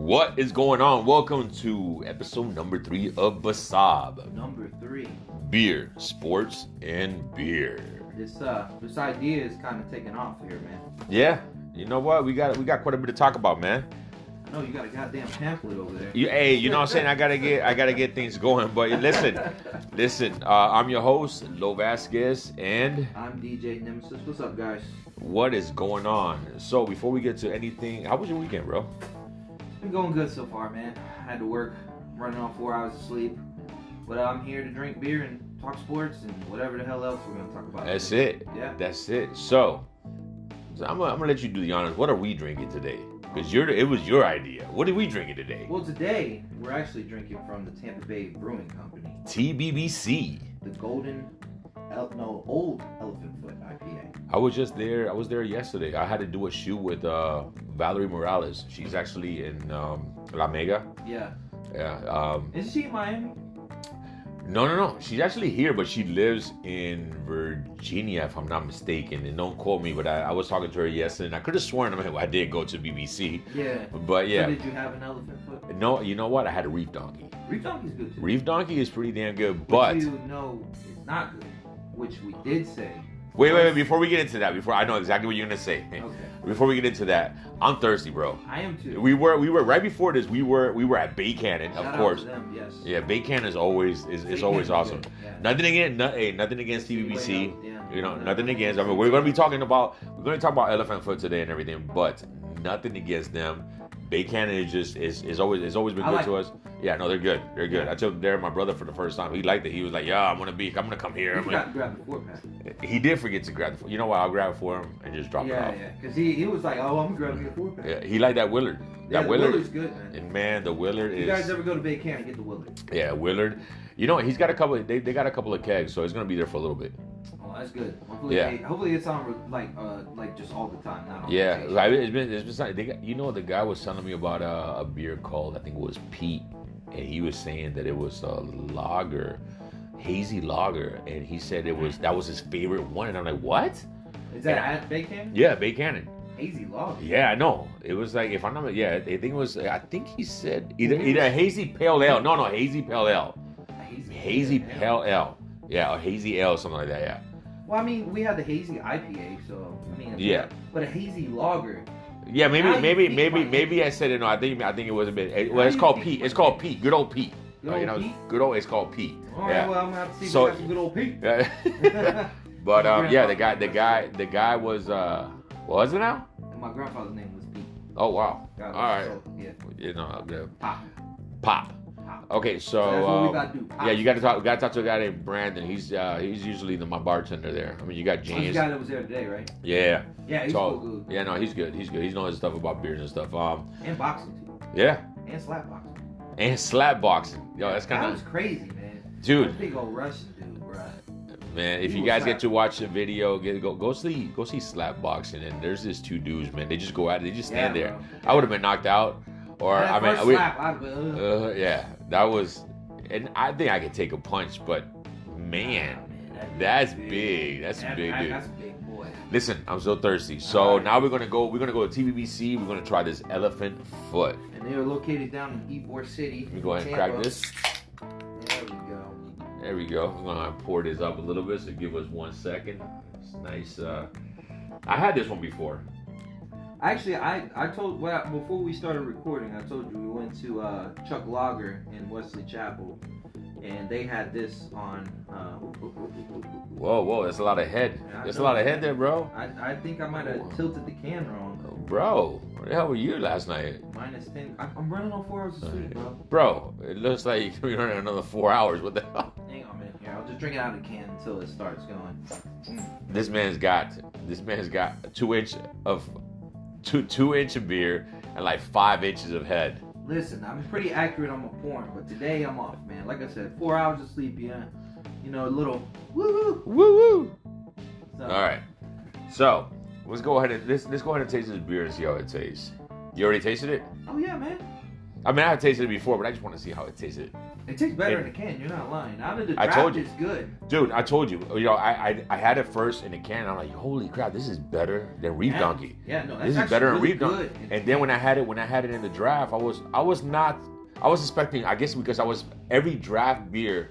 What is going on? Welcome to episode number 3 of BSAB. Number 3. Beer, sports, and beer. This idea is kind of taking off here, man. Yeah, you know what? We got quite a bit to talk about, man. I know you got a goddamn pamphlet over there. Hey, you know what I'm saying? I gotta get things going. But listen. I'm your host, Lo Vasquez, and I'm DJ Nemesis. What's up, guys? What is going on? So before we get to anything, how was your weekend, bro? Been going good so far, man. I had to work, running on 4 hours of sleep. But I'm here to drink beer and talk sports and whatever the hell else we're gonna talk about. That's today. it. Yeah. That's it. So I'm gonna let you do the honors. What are we drinking today? Because it was your idea. What are we drinking today? Well, today we're actually drinking from the Tampa Bay Brewing Company. TBBC. The Old Elephant Foot IPA. I was there yesterday. I had to do a shoot with Valerie Morales. She's actually in La Mega. Yeah. Yeah. Is she in Miami? No. She's actually here, but she lives in Virginia, if I'm not mistaken. And don't quote me, but I was talking to her yesterday, and I could have sworn I did go to BBC. Yeah. But yeah. So did you have an elephant foot? No, you know what? I had a reef donkey. Reef donkey's good too. Reef donkey is pretty damn good, but you know it's not good, which we did say. Wait. Before we get into that, I know exactly what you're gonna say. Okay. Before we get into that, I'm thirsty, bro. I am too. We were right before this. We were at Bay Cannon, Shout of out course. to them, yes. Yeah, Bay Cannon is always awesome. Yeah. Nothing against TBBC. Yeah. You know, nothing against. I mean, we're gonna talk about Elephant Foot today and everything, but nothing against them. Bay Cannon is always been good to us. Yeah, no, they're good. They're good. I took Darren, my brother, for the first time. He liked it. He was like, "Yeah, I'm gonna come here." He forgot to grab the 4-pack. He did forget to grab the 4. You know what? I'll grab it for him and just drop it off. Yeah, because he was like, "Oh, I'm gonna grab me a 4-pack." Yeah, he liked that Willard. Yeah, That Willard Willard's good, man. And man, the Willard is. You guys ever go to Bay Cannon, get the Willard. Yeah, Willard. You know, he's got a couple. They got a couple of kegs, so it's gonna be there for a little bit. Oh, that's good. Hopefully it's on like just all the time, not on vacation. Right. It's been. The guy was telling me about a beer called, I think it was Pete, and he was saying that it was a lager, hazy lager, and he said that was his favorite one, and I'm like, what? Is that at Bay Cannon? Yeah, Bay Cannon. Hazy lager. Yeah, I know. It was like, if I'm not, I think he said either a hazy pale ale. No, hazy pale ale. Hazy pale ale. Yeah, or hazy ale, something like that. Yeah. Well, I mean, we had the hazy IPA, so I mean. Yeah. But a hazy lager. Yeah, maybe I said it. No, I think it was a bit. Well, it's called Pete. It's called Pete. Good old Pete. Pete? Good old. It's called Pete. All right, yeah. well, I'm gonna have to see if we got some good old Pete. But the guy was what was it now? And my grandfather's name was Pete. Oh wow. All right. So, yeah. You know, Pop. Okay, so that's what we gotta do. Yeah, you gotta talk to a guy named Brandon. He's usually my bartender there. I mean, you got James. He's the guy that was there today, right? Yeah. Yeah, he's so good. Yeah, no, he's good. He's knows his stuff about beers and stuff. And boxing too. Yeah. And slap boxing. And slap boxing. Yo, that's kind of. That was crazy, man. Dude. That big old Russian dude, bro. Man, if you guys get to watch the video, go see slap boxing, and there's these 2 dudes, man. They just go at it. They just stand there. Bro. I would have been knocked out, or that I mean, slap, yeah, that was, and I think I could take a punch, but man, that's big. That's a big dude. That's a big boy. Listen, I'm so thirsty. So now we're gonna go to TBBC. We're gonna try this Elephant Foot. And they are located down in Ybor City. Let me go ahead and crack this. There we go. There we go. I'm gonna pour this up a little bit, so give us 1 second. It's nice. I had this one before. Actually, I told before we started recording, I told you we went to Chuck Lager in Wesley Chapel, and they had this on. Whoa, that's a lot of head. There's a lot of head there, bro. I think I might have tilted the can wrong. Bro, where the hell were you last night? -10. I'm running on 4 hours of sleep, bro. Bro, it looks like you're gonna be running another 4 hours. What the hell? Hang on a minute here. I'll just drink it out of the can until it starts going. This man's got 2-inch of beer and like 5 inches of head. Listen, I'm pretty accurate on my porn, but today I'm off, man. Like I said, 4 hours of sleep, yeah. You know, a little woo. So, all right, so let's go ahead and taste this beer and see how it tastes. You already tasted it? Oh yeah, man. I mean, I have tasted it before, but I just want to see how it tasted. It tastes better in a can. You're not lying. Out of the I draft, told you. it's good. Dude, I told you. You know, I had it first in a can. I'm like, holy crap, this is better than Reef Donkey. Yeah, no, that's this is better than really Reef Donkey. And then when I had it in the draft, I was expecting. I guess because every draft beer.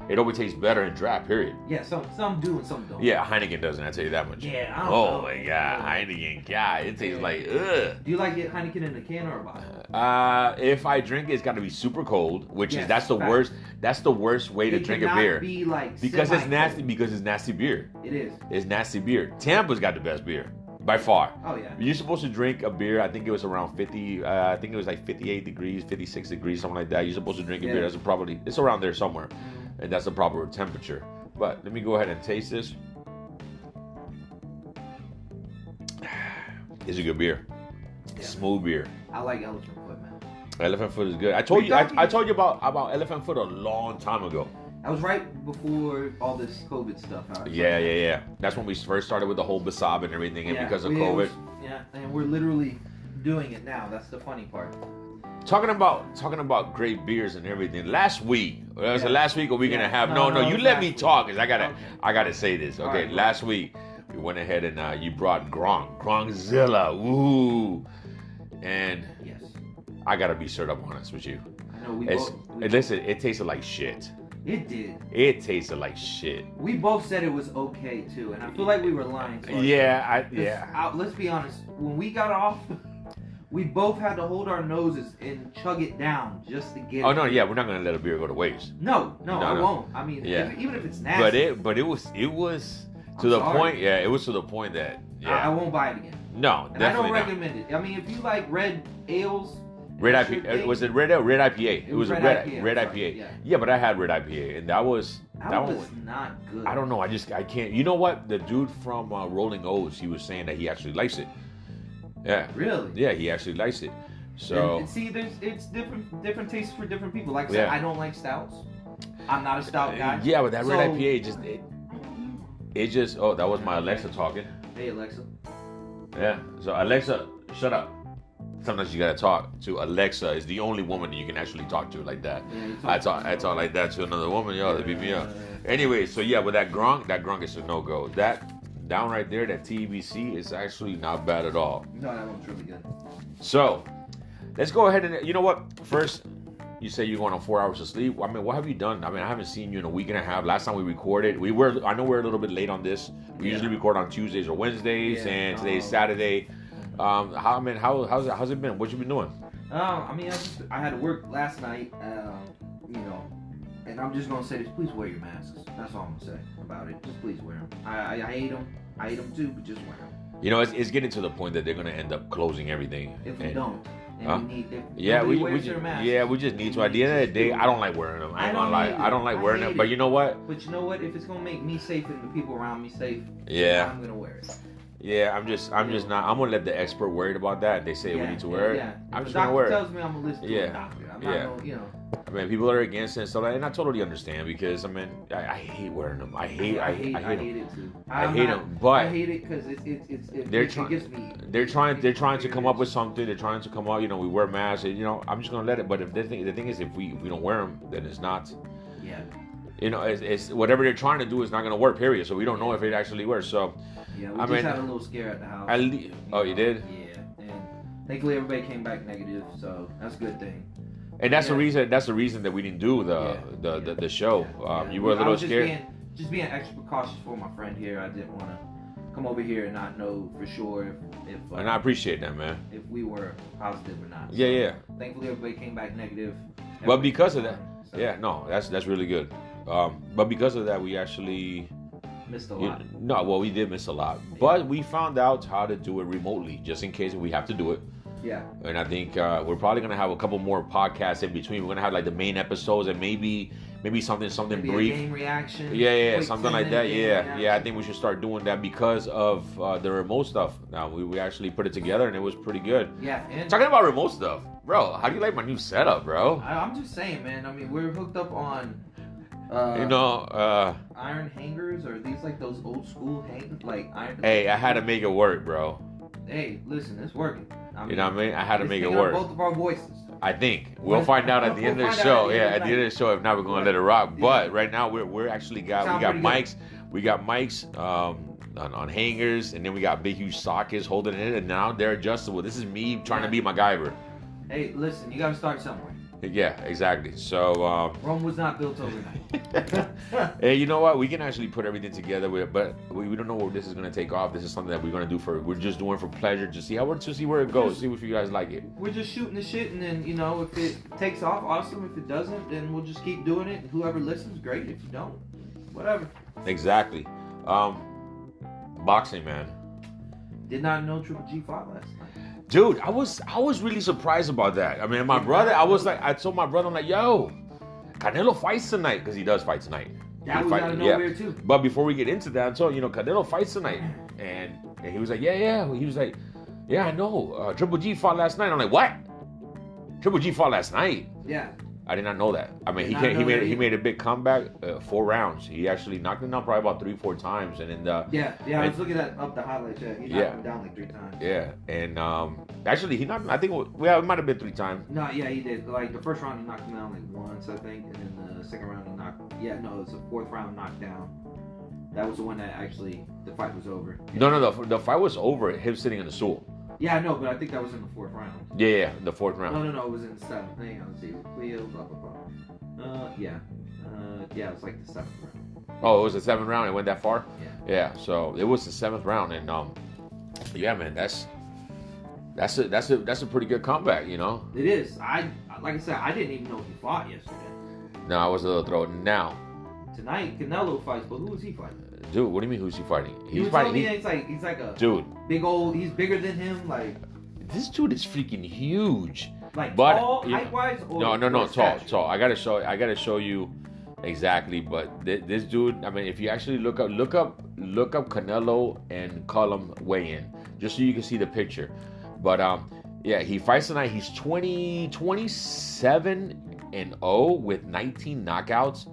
It always tastes better in draft, period. Yeah, some do and some don't. Yeah, Heineken doesn't, I tell you that much. Yeah, I don't know. Oh my God, Heineken, God, it tastes like, ugh. Do you like it Heineken in a can or a bottle? If I drink it, it's got to be super cold, which Yes, is, that's the fact. worst, that's the worst way to drink a beer. Be like because it's nasty, semi-cold. because it's nasty beer. It is. It's nasty beer. Tampa's got the best beer, by far. Oh, yeah. You're supposed to drink a beer, I think it was around 50, I think it was like 58 degrees, 56 degrees, something like that. You're supposed to drink a beer that's probably, it's around there somewhere. And that's the proper temperature. But let me go ahead and taste this. It's a good beer. Yeah. Smooth beer. I like Elephant Foot, man. Elephant Foot is good. I told you about Elephant Foot a long time ago. That was right before all this COVID stuff. Yeah. That's when we first started with the whole BSAB and everything, and because of COVID. And we're literally doing it now. That's the funny part. Talking about great beers and everything. Last week, was it last week or we gonna have? No, you let me talk, cause I gotta say this. Okay, right, last week we went ahead and you brought Grongzilla, ooh, and yes, I gotta be straight up honest with you. I know Listen, it tasted like shit. It did. It tasted like shit. We both said it was okay too, and I feel like we were lying. Let's be honest. When we got off. We both had to hold our noses and chug it down just to get. Oh no, yeah, we're not gonna let a beer go to waste. No, I won't. I mean, even if it's nasty. But it was to the point. Yeah, it was to the point that I won't buy it again. No, and I don't recommend it. I mean, if you like red ales. Red IPA. Was it red ale? Red IPA. It was a red IPA. Yeah, but I had red IPA, and that one was not good. I don't know. I can't. You know what? The dude from Rolling O's, he was saying that he actually likes it. Yeah. Really? Yeah, he actually likes it. So and see, it's different tastes for different people. Like I said, I don't like stouts. I'm not a stout guy. Yeah, but that red IPA it just oh, that was my Alexa talking. Hey Alexa. Yeah. So Alexa, shut up. Sometimes you gotta talk to Alexa. Is the only woman that you can actually talk to like that. Yeah, I talk like that to another woman. Yo, they beat me up. Anyway, so yeah, with that Gronk is a no go. That down right there, that TBC is actually not bad at all. No, that one's really good. So, let's go ahead and, you know what? First, you say you're going on 4 hours of sleep. I mean, what have you done? I mean, I haven't seen you in a week and a half. Last time we recorded, I know we're a little bit late on this. We usually record on Tuesdays or Wednesdays, and today's Saturday. How's it been? What you been doing? I mean, I had to work last night, and I'm just gonna say this: please wear your masks. That's all I'm gonna say about it. Just please wear them. I hate them. I hate them too, but just wear them. You know, it's getting to the point that they're gonna end up closing everything. If we don't, and we need. We just need to. At the end of the day, I don't like wearing them. I ain't gonna lie. I don't like wearing them. But you know what? But you know what? If it's gonna make me safe and the people around me safe, I'm gonna wear it. Yeah, I'm just not. I'm gonna let the expert worried about that. They say we need to wear it. Yeah. I'm just gonna wear it. Tells me I'm gonna listen to a doctor. I'm not gonna, I mean, people are against it and stuff like that, and I totally understand because I mean, I hate wearing them. I hate it too. I hate them, but I hate it because it gets me. They're trying to come up with something. They're trying to come out. You know, we wear masks. And, I'm just gonna let it. But if the thing is, if we don't wear them, then it's not. Yeah. You know, it's whatever they're trying to do is not gonna work. Period. So we don't know if it actually works. So. Yeah, we just had a little scare at the house. You did? Yeah, and thankfully everybody came back negative, so that's a good thing. And that's the reason. That's the reason that we didn't do the show. You were a little scared. Just being extra cautious for my friend here. I didn't want to come over here and not know for sure if and I appreciate that, man. If we were positive or not. Yeah. Thankfully everybody came back negative. But because of that, that's really good. But because of that, we actually. Missed a lot. We did miss a lot. But we found out how to do it remotely, just in case we have to do it. Yeah. And I think we're probably going to have a couple more podcasts in between. We're going to have like the main episodes and maybe something maybe brief. A game reaction. Yeah, something like that. Yeah, I think we should start doing that because of the remote stuff. Now, we actually put it together and it was pretty good. Yeah. And talking about remote stuff, bro, how do you like my new setup, bro? I'm just saying, man. I mean, we're hooked up on... iron hangers, or these like those old school iron. Hey, I had to make it work, bro. Hey, listen, it's working. You know what I mean? I had to make it work. Both of our voices. I think we'll find out at the end of the show. Yeah, at the end of the show. If not, we're gonna let it rock. But right now, we're actually we got mics. We got mics on hangers, and then we got big huge sockets holding it in, and now they're adjustable. This is me trying to be MacGyver. Hey, listen, you got to start somewhere. Yeah, exactly. So Rome was not built overnight. Hey, you know what? We can actually put everything together, but we don't know where this is gonna take off. This is something that we're gonna do we're just doing for pleasure, to see where it goes, see if you guys like it. We're just shooting the shit, and then if it takes off, awesome. If it doesn't, then we'll just keep doing it. Whoever listens, great. If you don't, whatever. Exactly. Boxing, man. Did not know Triple G fought last night. Dude, I was really surprised about that. I mean, my brother, I told my brother, I'm like, yo, Canelo fights tonight, because he does fight tonight. That was out of nowhere too. But before we get into that, I told Canelo fights tonight, and he was like, yeah. He was like, yeah, I know. Triple G fought last night. I'm like, what? Triple G fought last night? Yeah. I did not know that. I mean, he made a big comeback. 4 rounds. He actually knocked him down probably about 3-4 times, and then I was looking up the highlights. Yeah, he knocked him down like 3 times. Yeah, and actually he knocked. I think it might have been 3 times. No, yeah, he did. Like the first round he knocked him down like once, I think, and then the second round he knocked. Yeah, no, it's the 4th round knockdown. That was the one that actually the fight was over. No, the fight was over. Him sitting in the stool. Yeah, I know, but I think that was in the 4th round. Yeah, the 4th round. No, it was in the 7th. Hang on, let's see. Cleo, blah, blah, blah. Yeah, it was like the 7th round. Oh, it was the 7th round? It went that far? Yeah. Yeah, so it was the 7th round, and yeah, man, that's a pretty good comeback, It is. Like I said, I didn't even know he fought yesterday. No, I was a little thrown. Now, tonight Canelo fights, but who is he fighting? Dude, what do you mean who's he fighting? He's fighting. He's like a dude. Big old. He's bigger than him. Like this dude is freaking huge. Like tall, height wise. No, tall. I gotta show you exactly. But this dude. I mean, if you actually look up Canelo and Cullum weigh in, just so you can see the picture. But yeah, he fights tonight. He's 27-0 with 19 knockouts.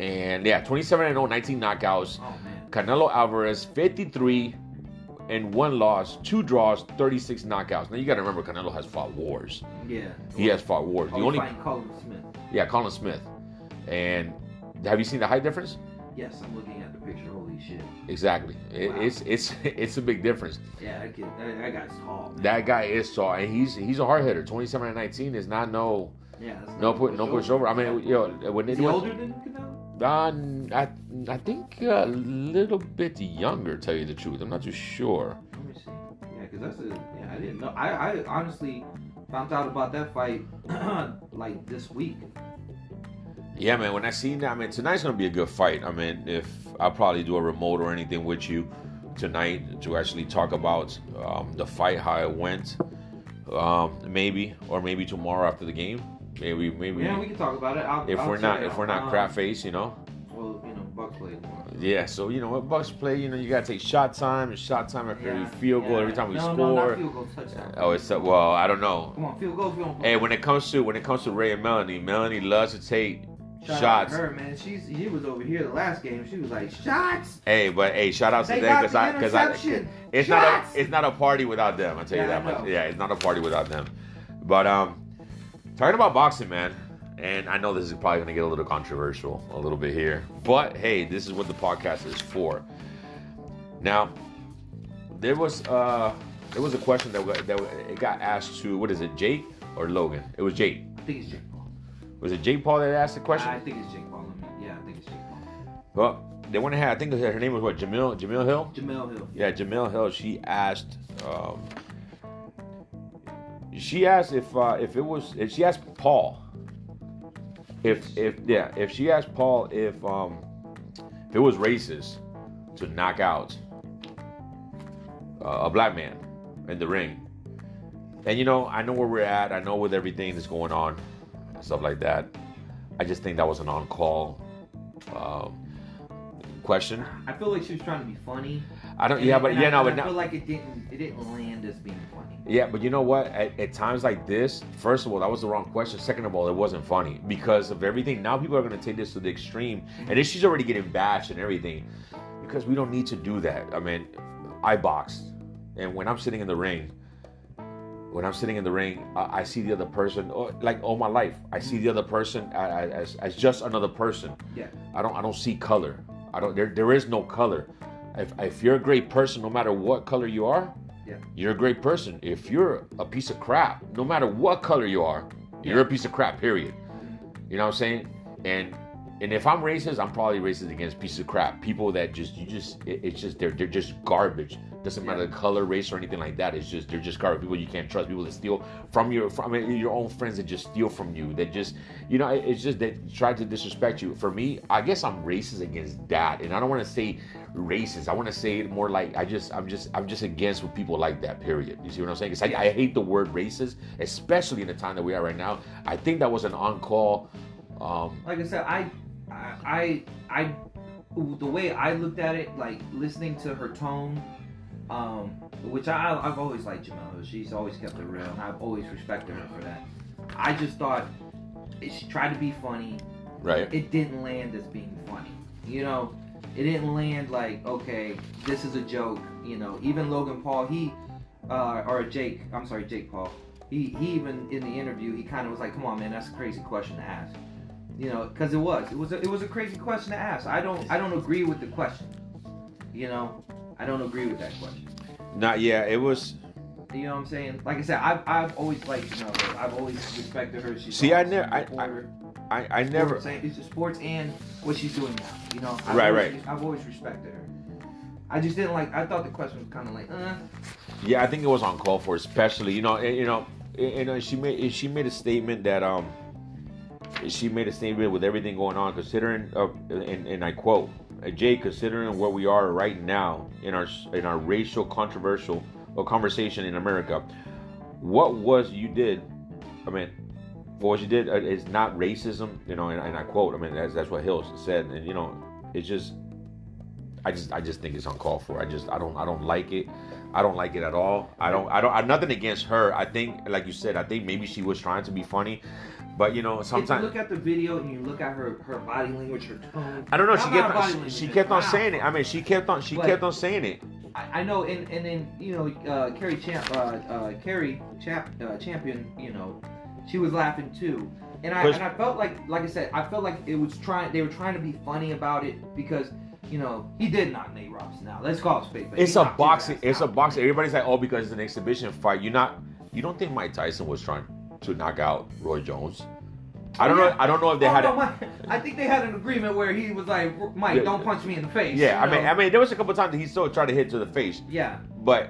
And yeah, 27-0, 19 knockouts. Oh, man. Canelo Alvarez, 53 and 1 loss, 2 draws, 36 knockouts. Now you got to remember, Canelo has fought wars. Yeah. He has fought wars. Fighting Colin Smith. Yeah, Colin Smith. And have you seen the height difference? Yes, I'm looking at the picture. Holy shit. Exactly. Wow. It's a big difference. Yeah, that guy's tall. Man. That guy is tall, and he's a hard hitter. 27-19 is not no. Yeah. No push over. I mean, when they is he older than Canelo? I think a little bit younger, tell you the truth. I'm not too sure. Let me see. Yeah, because I didn't know. I honestly found out about that fight like this week. Yeah, man, when I seen that, I mean, tonight's going to be a good fight. I mean, if I'll probably do a remote or anything with you tonight to actually talk about the fight, how it went. Maybe tomorrow after the game. Maybe. Yeah, we can talk about it. If we're not crap face, Well, Bucs play tomorrow. Yeah, so what Bucs play, you gotta take shot time after every field goal, every time we score. No, not field goal, touchdown. Oh, well, I don't know. Come on, field goals, we don't play. Hey, when it comes to Ray and Melanie loves to take shots. Her, man, she was over here the last game. She was like, shots. Hey, shout out to them because it's not a party without them. I tell you that much. Yeah, it's not a party without them. But talking about boxing, man, and I know this is probably gonna get a little controversial a little bit here, but hey, this is what the podcast is for. Now, there was a question that it got asked to, what is it, Jake or Logan? It was Jake. I think it's Jake Paul. Was it Jake Paul that asked the question? I think it's Jake Paul. Yeah, I think it's Jake Paul. Well, they went ahead. I think her name was what? Jamil Hill. Jamil Hill. Yeah, Jamil Hill. She asked. She asked if she asked Paul if she asked Paul if it was racist to knock out a black man in the ring. And I know where we're at. I know with everything that's going on and stuff like that. I just think that was an on-call question. I feel like she was trying to be funny. I feel like it didn't land as being funny. Yeah, but you know what? At times like this, first of all, that was the wrong question. Second of all, it wasn't funny because of everything. Now people are going to take this to the extreme, and then she's already getting bashed and everything because we don't need to do that. I mean, I boxed, and when I'm sitting in the ring, when I'm sitting in the ring, I see the other person, like all my life, I see the other person as just another person. Yeah. I don't see color. There is no color. If you're a great person, no matter what color you are, yeah, you're a great person. If you're a piece of crap, no matter what color you are, you're a piece of crap, period. You know what I'm saying? And if I'm racist, I'm probably racist against pieces of crap. People that they're just garbage. Doesn't matter the color, race, or anything like that. They're just garbage. People you can't trust. People that steal from your own friends that just steal from you. That just, it's just they try to disrespect you. For me, I guess I'm racist against that, and I don't want to say racist. I want to say it more like I'm just against with people like that. Period. You see what I'm saying? Because I hate the word racist, especially in the time that we are right now. I think that was an on-call. Like I said, I the way I looked at it, like listening to her tone, which I've always liked Jamila. She's always kept it real, and I've always respected her for that. I just thought she tried to be funny. Right. It didn't land as being funny. It didn't land like, okay, this is a joke. Even Logan Paul, Jake Paul. He even in the interview, he kind of was like, "Come on, man, that's a crazy question to ask." Because it was a crazy question to ask. I don't agree with the question. I don't agree with that question. It was. You know what I'm saying? Like I said, I've always liked Jamila. I've always respected her. She's I never. It's sports and what she's doing now. I've always respected her. I just didn't like. I thought the question was kind of like, Yeah, I think it was uncalled for, especially she made a statement that she made a statement with everything going on, considering and I quote, Jay, considering where we are right now in our racial controversial conversation in America, what you did is not racism, and I quote, that's what Hill said, and it's just, I just think it's uncalled for. I don't like it. I don't like it at all. I'm nothing against her. I think, like you said, maybe she was trying to be funny, but sometimes. If you look at the video and you look at her body language, her tone. I don't know. She kept on saying it. She kept on saying it. I know, and then Carrie Champion, she was laughing too, and I felt like I said, I felt like they were trying to be funny about it because. He did knock Nate Robinson out. Let's call it spade. It's a boxing. It's a boxing. Everybody's like, oh, because it's an exhibition fight. You don't think Mike Tyson was trying to knock out Roy Jones? I don't know. I don't know if they had. I think they had an agreement where he was like, Mike, don't punch me in the face. Yeah, I mean, there was a couple times that he still tried to hit to the face. Yeah. But,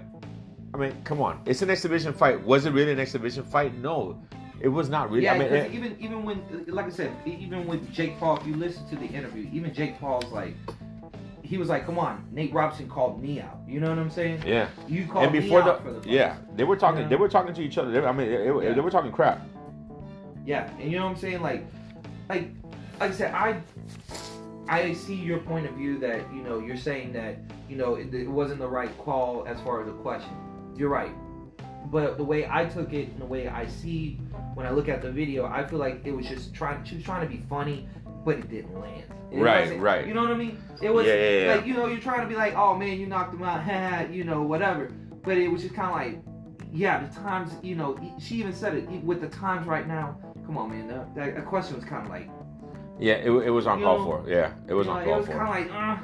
come on. It's an exhibition fight. Was it really an exhibition fight? No. It was not really. Yeah, even when, like I said, even with Jake Paul, if you listen to the interview, even Jake Paul's like. He was like, "Come on, Nate Robinson called me out." You know what I'm saying? Yeah. You called me out for the fight. Yeah, they were talking. They were talking to each other. They were talking crap. Yeah, and you know what I'm saying? Like I said, I see your point of view that you're saying that it wasn't the right call as far as the question. You're right, but the way I took it and the way I see when I look at the video, I feel like it was just she was trying to be funny, but it didn't land. Right. You know what I mean? It was like, you're trying to be like, oh man, you knocked him out, whatever. But it was just kind of like, yeah, the times, she even said it, with the times right now, come on, man, that question was kind of like. Yeah, it was uncalled for. Yeah, it was uncalled for. It was kind of like,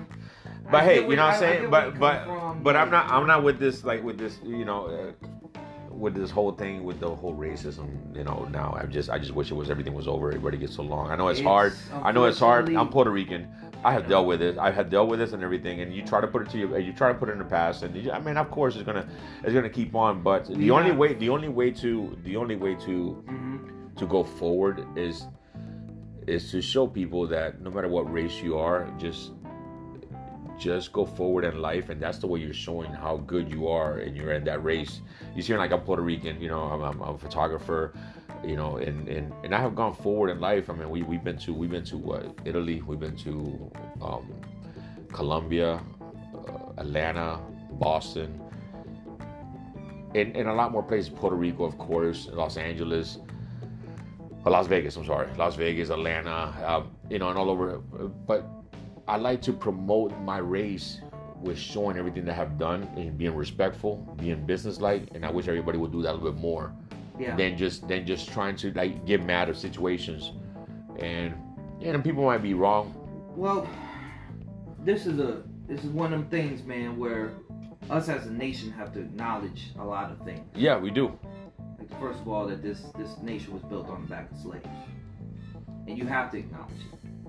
But hey, you know what I'm saying? But I'm not with this, with this whole thing, with the whole racism, now I just wish everything was over. Everybody gets along. I know it's hard. I'm Puerto Rican. I have dealt with it. I have dealt with this and everything. And you try to put it in the past, and of course it's gonna keep on. But the only way to go forward is to show people that no matter what race you are, just go forward in life, and that's the way you're showing how good you are, and you're in that race. You see, like I'm Puerto Rican, I'm a photographer, and I have gone forward in life. We've been to Italy, we've been to Colombia, Atlanta, Boston, and a lot more places. Puerto Rico, of course, Las Vegas, Atlanta, and all over. But I like to promote my race with showing everything they have done and being respectful, being businesslike, and I wish everybody would do that a little bit more. Yeah. Than just trying to like get mad at situations, and people might be wrong. Well, this is one of them things, man, where us as a nation have to acknowledge a lot of things. Yeah, we do. Like first of all, that this nation was built on the back of slaves, and you have to acknowledge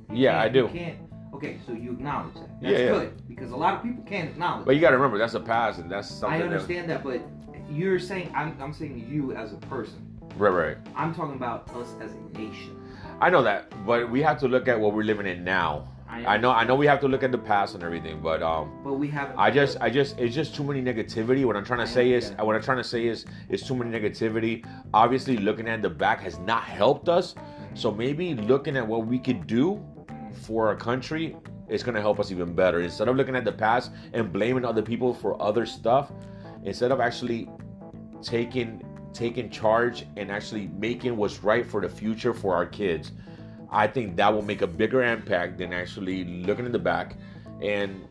it. I do. You can't. Okay, so you acknowledge that. That's good because a lot of people can't acknowledge. But you got to remember that's a past, and that's something. I understand that, but you're saying I'm saying you as a person. Right. I'm talking about us as a nation. I know that, but we have to look at what we're living in now. I know we have to look at the past and everything, but we haven't. It's just too many negativity. What I'm trying to say is it's too many negativity. Obviously, looking at the back has not helped us. So maybe looking at what we could do for our country is going to help us even better. Instead of looking at the past and blaming other people for other stuff, instead of actually taking charge and actually making what's right for the future for our kids, I think that will make a bigger impact than actually looking in the back. And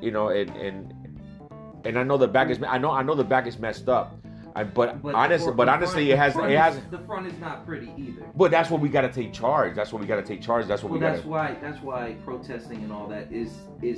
you know, and I know the back is I know the back is messed up. But honestly, it has. The front is not pretty either. But that's what we got to take charge. That's what we got to take charge. That's what That's why protesting and all that is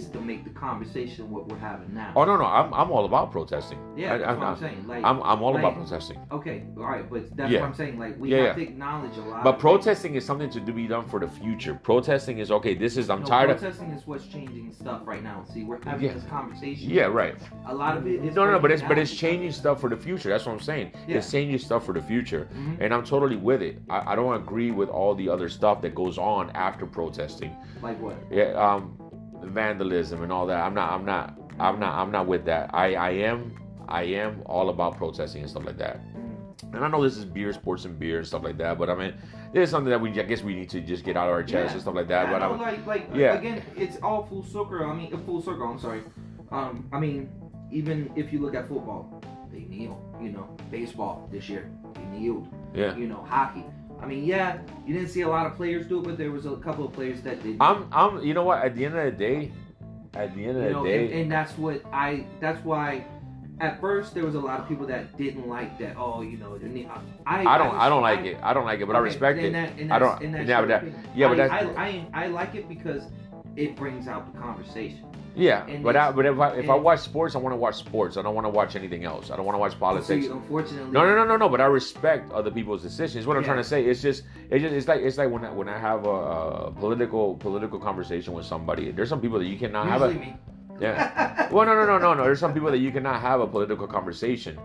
to make the conversation what we're having now. Oh no, I'm all about protesting. Yeah, that's what I'm saying. Like, I'm all about protesting. Okay, all right, but that's what I'm saying. Like we have to acknowledge a lot. But protesting is something to be done for the future. Protesting is okay. I'm tired of. Protesting is what's changing stuff right now. See, we're having this conversation. Yeah, right. A lot of it is. No, but it's changing stuff for the future. That's what I'm saying. Yeah. It's changing stuff for the future, and I'm totally with it. I don't agree with all the other stuff that goes on after protesting. Like what? Yeah, vandalism and all that. I'm not with that. I am all about protesting and stuff like that. And I know this is beer, sports and beer and stuff like that, but I mean, there's something that I guess we need to just get out of our chest and stuff like that. But again, it's all full circle. I'm sorry. I mean, even if you look at football, they kneel. You know, baseball this year, they kneeled. Yeah. You know, hockey. I mean, you didn't see a lot of players do it, but there was a couple of players that did. You know what? At the end of the day, and that's why. At first, there was a lot of people that didn't like that. Oh, you know, I don't like it. I don't like it, but I respect it. I like it because it brings out the conversation. Yeah, but if I watch sports, I want to watch sports. I don't want to watch anything else. I don't want to watch politics. See, unfortunately, no. But I respect other people's decisions. What I'm trying to say, it's like when I have a political conversation with somebody. There's some people that you cannot have me. Yeah. Well, no. There's some people that you cannot have a political conversation.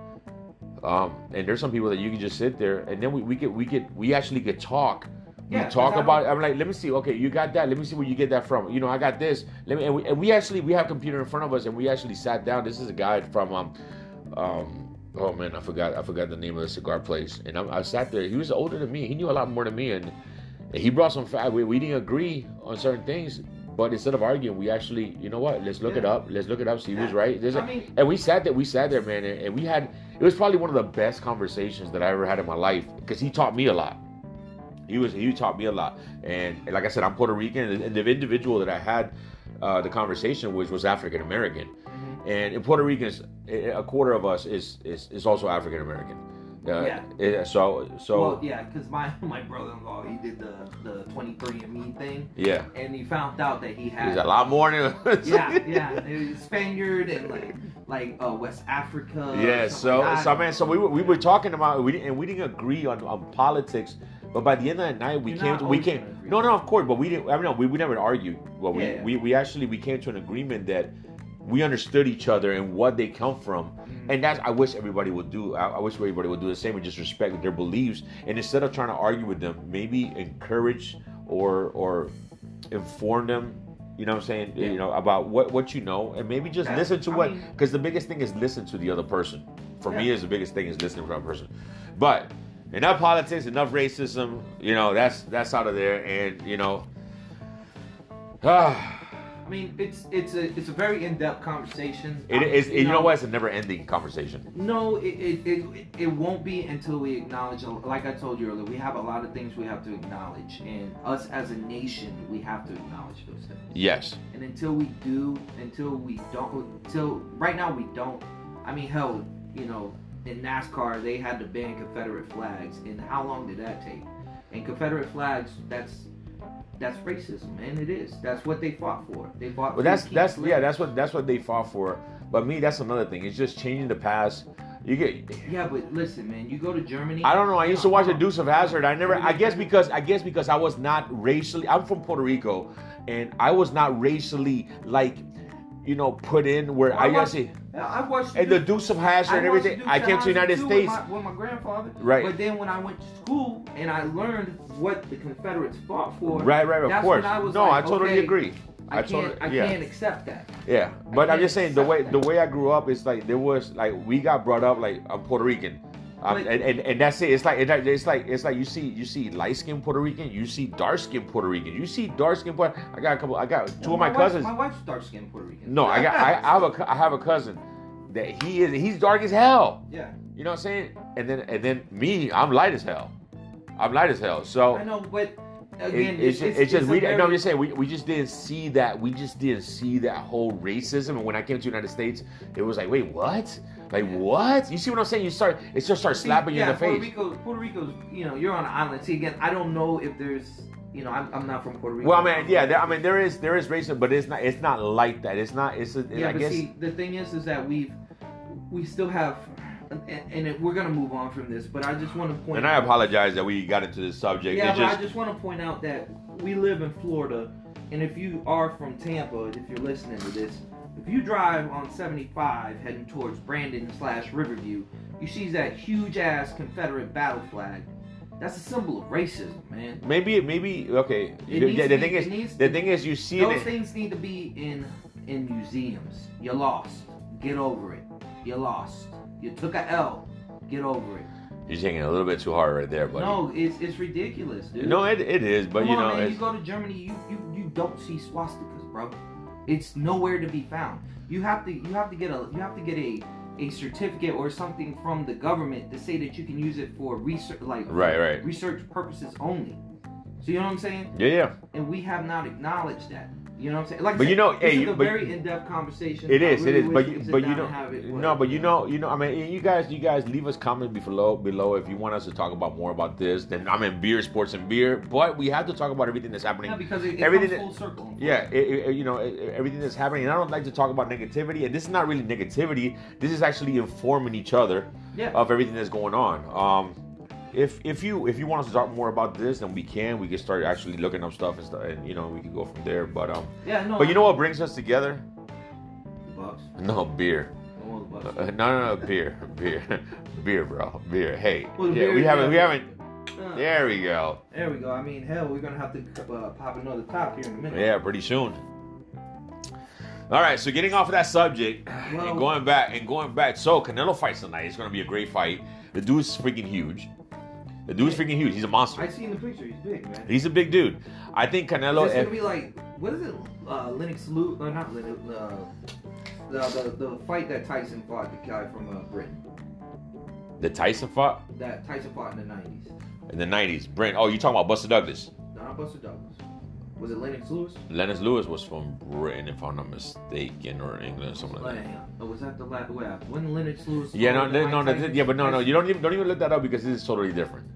And there's some people that you can just sit there and then we actually could talk. We talk about it. I'm like, let me see. Okay, you got that. Let me see where you get that from. You know, I got this. We have computer in front of us, and we actually sat down. This is a guy from oh man, I forgot the name of the cigar place. And I sat there. He was older than me. He knew a lot more than me, and he brought some fact. We didn't agree on certain things, but instead of arguing, we actually, you know what? Let's look it up. See who's right. And we sat there, man, and we had. It was probably one of the best conversations that I ever had in my life because he taught me a lot. He taught me a lot, and like I said, I'm Puerto Rican, and the individual that I had the conversation with was African American, and in Puerto Rican, a quarter of us is also African American. Well, because my brother-in-law, he did the 23andMe thing. Yeah. And he found out that he's a lot more than it was Spaniard and like West Africa. Yeah. So we were talking about we didn't agree on politics. But by the end of the night, we came. No, of course, but we didn't. I mean, we never argued. Well, we came to an agreement that we understood each other and what they come from, and that's I wish everybody would do. I wish everybody would do the same and just respect their beliefs. And instead of trying to argue with them, maybe encourage or inform them. You know what I'm saying? You know about what you know, and maybe just listen to because the biggest thing is listen to the other person. For me, is the biggest thing is listening to the other person, but. Enough politics, enough racism, you know, that's out of there. And, you know, I mean, it's a very in-depth conversation. It is. You know what? It's a never-ending conversation. No, it won't be until we acknowledge. Like I told you earlier, we have a lot of things we have to acknowledge, and us as a nation, we have to acknowledge those things. Yes. And until we don't, until right now we don't. I mean, hell, you know, in NASCAR they had to ban Confederate flags, and how long did that take? And Confederate flags, that's racism, man. It is. That's what they fought for. They fought. Well, that's what they fought for. But me, that's another thing. It's just changing the past. You get. Yeah, but listen, man. You go to Germany. I don't know. I used to watch the Dukes of Hazzard. I guess because I was not racially. I'm from Puerto Rico, and I was not racially put in where I watched. And the Dukes of Hazzard and everything. I came to the United States with my grandfather. Right. But then when I went to school and I learned what the Confederates fought for. Right. Of course. I totally agree. I can't accept that. Yeah, but I'm just saying the way I grew up is like there was like we got brought up like I'm Puerto Rican, and that's it. It's like you see light skinned Puerto Rican, you see dark skinned Puerto Rican, you see dark skinned Puerto. I got two of my cousins. My wife's dark skinned Puerto Rican. No, I have a cousin that he's dark as hell. Yeah. You know what I'm saying? And then me, I'm light as hell. So I know, but. Again, I'm just saying we just didn't see that. We just didn't see that whole racism. And when I came to the United States, it was like, wait, what? Like what? You see what I'm saying? It just starts slapping you in the face. Puerto Rico's, you're on an island. See, again, I don't know if there's, I'm not from Puerto Rico. Well, I mean, there is racism, but it's not like that. It's not. See, the thing is that we still have. And we're gonna move on from this, but I just want to point. And I apologize that we got into this subject. Yeah, but I just want to point out that we live in Florida, and if you are from Tampa, if you're listening to this, if you drive on 75 heading towards Brandon/Riverview, you see that huge ass Confederate battle flag. That's a symbol of racism, man. Maybe okay. The thing is, you see those things need to be in museums. You lost. Get over it. You lost. You took a L. Get over it. You're taking it a little bit too hard right there, buddy. No, it's ridiculous, dude. No, it is, but man, you go to Germany, you don't see swastikas, bro. It's nowhere to be found. You have to get a certificate or something from the government to say that you can use it for research, right. research purposes only. So you know what I'm saying? Yeah. And we have not acknowledged that. You know what I'm saying? Like, but this is a very in-depth conversation. It is. But I mean, you guys leave us comments below if you want us to talk about more about this. Then I'm in beer, sports, and beer. But we have to talk about everything that's happening. Yeah, because it everything comes full circle. Yeah, everything that's happening. And I don't like to talk about negativity. And this is not really negativity. This is actually informing each other of everything that's going on. If you want us to talk more about this, then we can start actually looking up stuff and stuff, and we can go from there. But But you know what brings us together? Bucs. No, beer. No, beer, bro, beer. Hey, we haven't. There we go. There we go. I mean, hell, we're gonna have to pop another top here in a minute. Yeah, pretty soon. All right, so getting off of that subject and going back. So Canelo fights tonight. It's gonna be a great fight. The dude's freaking huge. He's a monster. I seen the picture. He's big, man. He's a big dude. I think Canelo. It's gonna be like, what is it? Lennox Lewis, not Lennox. The fight that Tyson fought, the guy from Britain. The Tyson fought. That Tyson fought in the '90s. In the '90s, Britain. Oh, you talking about Buster Douglas? No, not Buster Douglas. Was it Lennox Lewis? Lennox Lewis was from Britain, if I'm not mistaken, or England, something like that. Oh, was that the last? When Lennox Lewis? Yeah, no. You don't even look that up because this is totally different.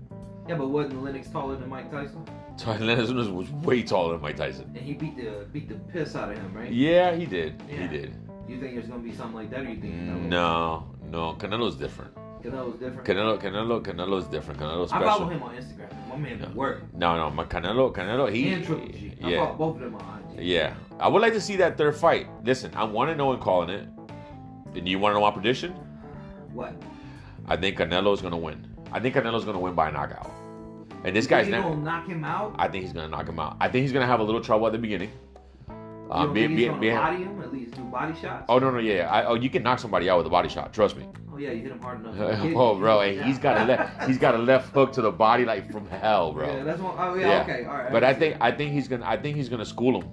Yeah, but wasn't Lennox taller than Mike Tyson? Lennox Lewis was way taller than Mike Tyson. And he beat the piss out of him, right? Yeah, he did. Yeah. He did. You think there's gonna be something like that, or you think No. Canelo's different. Canelo's different. Canelo's different. Canelo's special. I follow him on Instagram. My man work. No, my Canelo, he and Triple G. I follow both of them on IG. Yeah, I would like to see that third fight. Listen, I want to know and calling it. And you want to know my prediction? What? I think Canelo's gonna win. I think Canelo's gonna win by a knockout. And this guy's never gonna knock him out. I think he's gonna knock him out. I think he's gonna have a little trouble at the beginning. You don't think he's gonna body him? At least do body shots? Oh no, yeah. You can knock somebody out with a body shot. Trust me. Oh yeah, you hit him hard enough. Oh bro, and he's got a left hook to the body like from hell, bro. Yeah, that's one. Oh yeah, okay, all right. But I think he's gonna school him.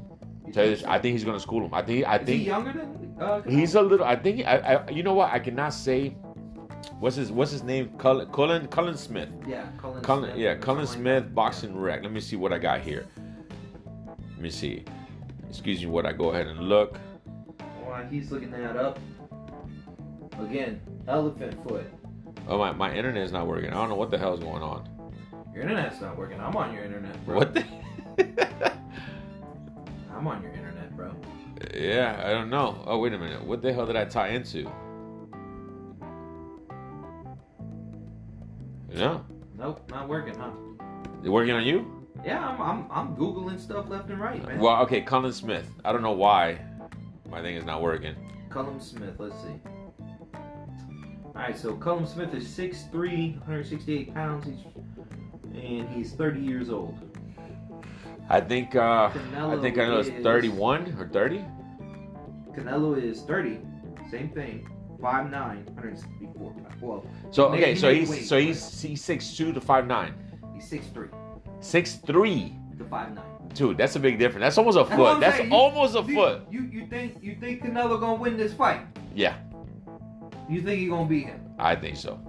Tell you this, I think he's gonna school him. I think. Is he younger than? He's a little. I think. You know what? I cannot say. What's his name? Cullen Smith. Yeah, Cullen. Smith. Yeah, Cullen Smith. Like Boxing Rec. Let me see what I got here. Let me see. Excuse me. What I go ahead and look. While he's looking that up. Again, elephant foot. Oh my internet is not working. I don't know what the hell is going on. Your internet's not working. I'm on your internet, bro. What the? I'm on your internet, bro. Yeah, I don't know. Oh, wait a minute. What the hell did I tie into? No. Nope, not working, huh? It working on you? Yeah, I'm googling stuff left and right, man. Well, okay, Cullen Smith. I don't know why my thing is not working. Cullen Smith, let's see. Alright, so Cullen Smith is 6'3", 168 pounds, and he's 30 years old. I think I know it's 31 or 30. Canelo is 30, same thing, 5'9", 164 pounds. Well, so okay, he's 6'2" to 5'9". He's 6'3". 6'3" to 5'9". Dude, that's a big difference. That's almost a foot. That's almost a foot. You think Canelo gonna win this fight? Yeah. You think he's gonna beat him? I think so.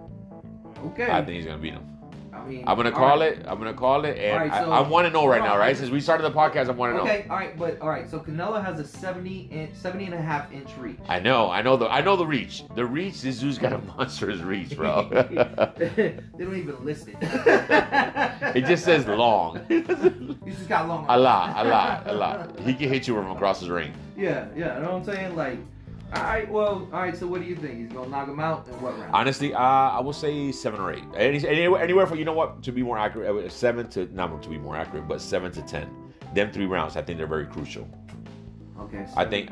Okay. I think he's gonna beat him. I mean, I'm gonna call it. I'm gonna call it, and right, so, I want to know right now, right? Since we started the podcast, I want to know. Okay, all right. So Canelo has a 70 and a half inch reach. I know the reach. The reach. This dude's got a monstrous reach, bro. They don't even list it. It just says long. He's just got long. A lot. He can hit you from across his ring. Yeah. You know what I'm saying? Like, all right. So what do you think? He's gonna knock him out in what round? Honestly, I will say 7 or 8. Anywhere from, you know what? To be more accurate, 7 to not to be more accurate, but 7 to 10. Them 3 rounds, I think they're very crucial. Okay. I think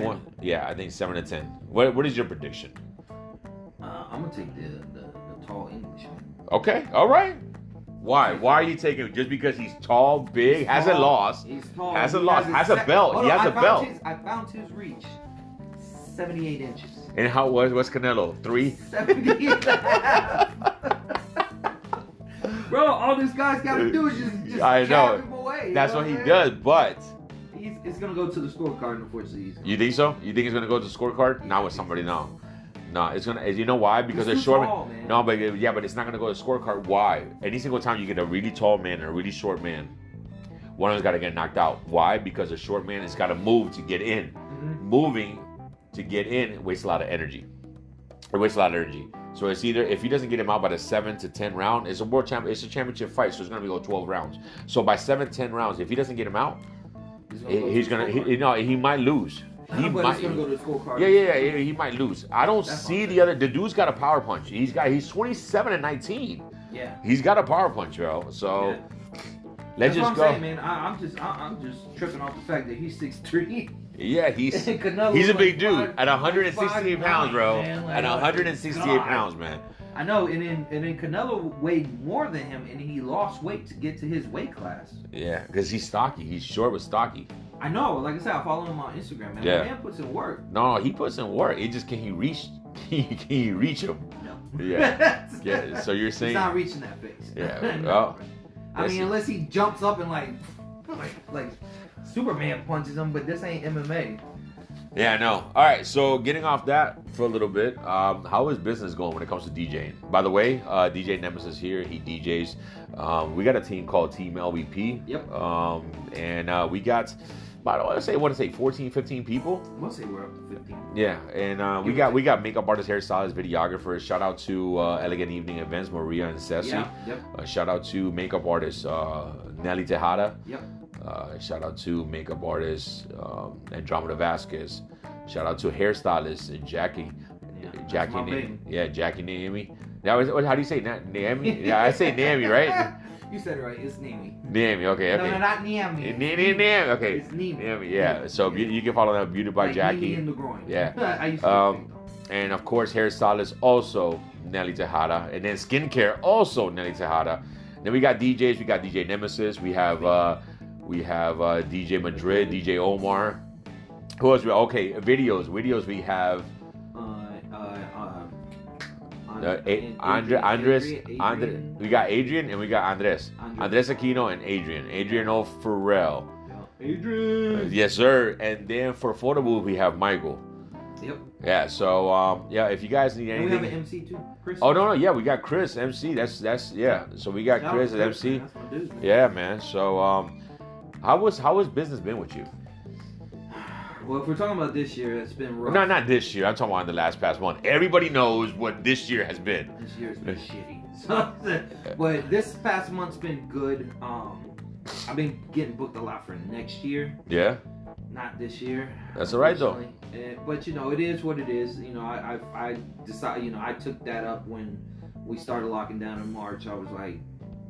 one. Yeah, I think 7 to 10. What is your prediction? I'm gonna take the tall Englishman. Okay. All right. Why? Why are you taking him? Just because he's tall, big, hasn't lost, He's tall. hasn't lost, has a belt. He has a belt. I found his reach. 78 inches. And how what's Canelo? 3? 78 and a half. Bro, all this guy's got to do is just I know. jab him away. That's what he does, but it's going to go to the scorecard, unfortunately. You think so? You think it's gonna go to the scorecard? Not with somebody now. No, it's gonna. You know why? Because they're short. Man. No, but it's not gonna go to the scorecard. Why? Any single time you get a really tall man and a really short man, one of them's got to get knocked out. Why? Because the short man has got to move to get in. Mm-hmm. Moving to get in wastes a lot of energy. It wastes a lot of energy. So it's either, if he doesn't get him out by the 7 to 10 round, it's a championship fight, so it's gonna go 12 rounds. So by 7-10 rounds, if he doesn't get him out, he might lose. He might. Gonna go to the scorecard. Yeah. He might lose. I don't see the dude's got a power punch. He's 27 and 19. Yeah. He's got a power punch, bro. So let's just go. Saying, man. I'm just tripping off the fact that he's 6'3". Yeah, he's a big dude at 168 pounds, bro. At 168 pounds, man. I know, and then Canelo weighed more than him, and he lost weight to get to his weight class. Yeah, because he's stocky. He's short but stocky. I know. Like I said, I follow him on Instagram, man. Yeah. The man puts in work. No, he puts in work. It just, can he reach? Can he reach him? No. Yeah. Yeah. So you're saying he's not reaching that face. Yeah. No. Well, I mean, unless he jumps up and like Superman punches him, but this ain't MMA. Yeah, I know. All right, so getting off that for a little bit, how is business going when it comes to DJing? By the way, DJ Nemesis here. He DJs. We got a team called Team LVP. Yep. And we got, I want to say 14, 15 people. We'll say we're up to 15. Yeah, and we got makeup artists, hairstylists, videographers. Shout out to Elegant Evening Events, Maria and Ceci. Yeah, yep. Shout out to makeup artist Nelly Tejada. Yep. Shout out to makeup artist Andromeda Vasquez. Shout out to hairstylist Jackie. Jackie Naomi. Now, how do you say Naomi? Yeah, I say Naomi, right? You said it right. It's Naomi. Naomi, okay. No, not Naomi. Naomi, okay. It's Naomi. Naomi, yeah. So you can follow that, Beauty by like Jackie. in the groin. Yeah. I used to and of course, hairstylist also Nelly Tejada, and then skincare also Nelly Tejada. Then we got DJs. We got DJ Nemesis. We have DJ Madrid, DJ Omar. Who else? Okay, videos. We have Andres. We got Adrian and we got Andres. Andres Aquino and Adrian. Adrian O'Farrell. Adrian. Yes, sir. And then for photo booth, we have Michael. Yep. Yeah. So if you guys need And we anything, have an MC too, Chris. oh no, yeah, we got Chris MC. That's yeah. So we got Shout Chris out at to MC. man. That's my dude, man. Yeah, man. So how has business been with you? Well, if we're talking about this year, it's been rough. No, not this year. I'm talking about the past month. Everybody knows what this year has been. This year's been shitty. So, but this past month's been good. I've been getting booked a lot for next year. Yeah. Not this year. That's all right though. But you know, it is what it is. You know, I decided. You know, I took that up when we started locking down in March. I was like,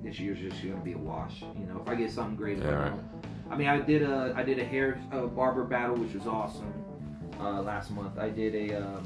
this year's just gonna be a wash. You know, if I get something great, right. I mean, I did a hair barber battle, which was awesome. Last month, I did a.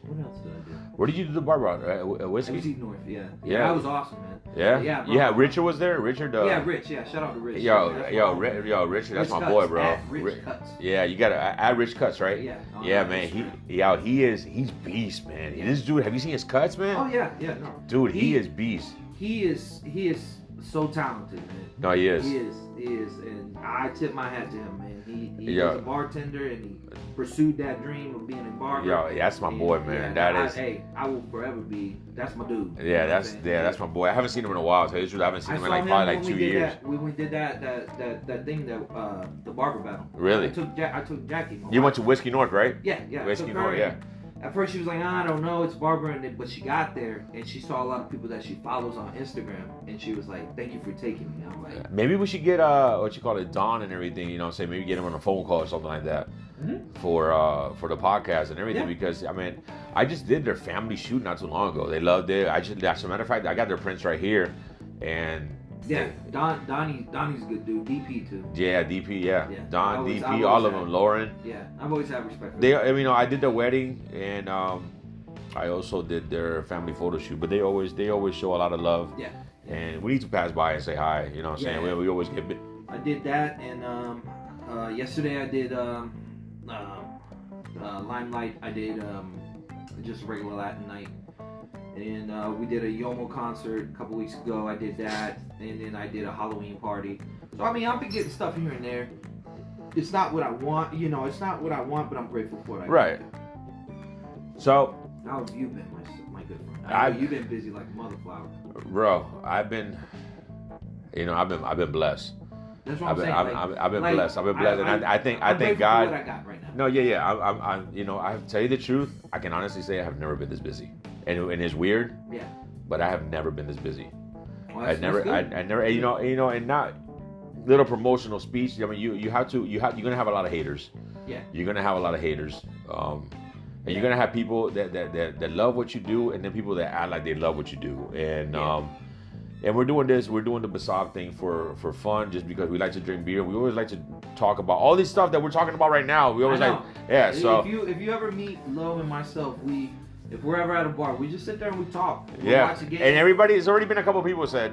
What else did I do? Where did you do the barber? Whiskey? MC North, yeah. Yeah. That was awesome, man. Yeah. Yeah. Bro. Yeah. Richard was there. Richard. Yeah, Rich. Yeah, shout out to Rich. Yo, Richard. That's my boy, bro. Rich Cuts. Yeah, you gotta add Rich Cuts, right? Yeah. Yeah, man. He's beast, man. This dude, have you seen his cuts, man? Oh yeah, no. Dude, he is beast. He is so talented, man. No, he is. He is, and I tip my hat to him, man. He was a bartender, and he pursued that dream of being a barber. Yo, that's my boy, man. I will forever be. That's my dude. Yeah, that's my boy. I haven't seen him in a while. To tell you the truth, I haven't seen him in like probably like 2 years. When we did that thing, the barber battle. Really? I took Jackie. You went to Whiskey North, right? Yeah. Whiskey North, yeah. At first she was like, I don't know, it's barber, but she got there and she saw a lot of people that she follows on Instagram, and she was like, thank you for taking me. I'm like, maybe we should get Don and everything, you know what I'm saying? Maybe get him on a phone call or something like that for the podcast and everything, because I mean, I just did their family shoot not too long ago. They loved it. As a matter of fact, I got their prints right here, and Donnie's a good dude. DP too. Yeah, DP. Yeah. Don, DP, DP, all of them. Lauren. Yeah, I've always had respect for them. You know, I did their wedding, and I also did their family photo shoot. But they always show a lot of love. Yeah. And we need to pass by and say hi. You know what I'm saying? We always get. I did that, and yesterday I did Limelight. I did just a regular Latin night. And we did a Yomo concert a couple weeks ago. I did that, and then I did a Halloween party. So I mean, I've been getting stuff here and there. It's not what I want, you know. It's not what I want, but I'm grateful for it. Right. So. How have you been, my good friend? You've been busy like a motherflower. Bro, I've been blessed. That's what I'm saying. I've been blessed. I've been blessed, and I think God. For what I got right now. No, yeah. I'm you know, I have to tell you the truth. I can honestly say I have never been this busy. And it's weird. Yeah. But I have never been this busy. Well, I never, you know, and not little promotional speech. I mean, you're gonna have a lot of haters. Yeah. You're gonna have a lot of haters. And you're gonna have people that love what you do, and then people that act like they love what you do. And we're doing this. We're doing the BSAB thing for fun, just because we like to drink beer. We always like to talk about all this stuff that we're talking about right now. We always So if you ever meet Lo and myself, if we're ever at a bar, we just sit there and we talk. Watch a game. And everybody, there's already been a couple of people who said,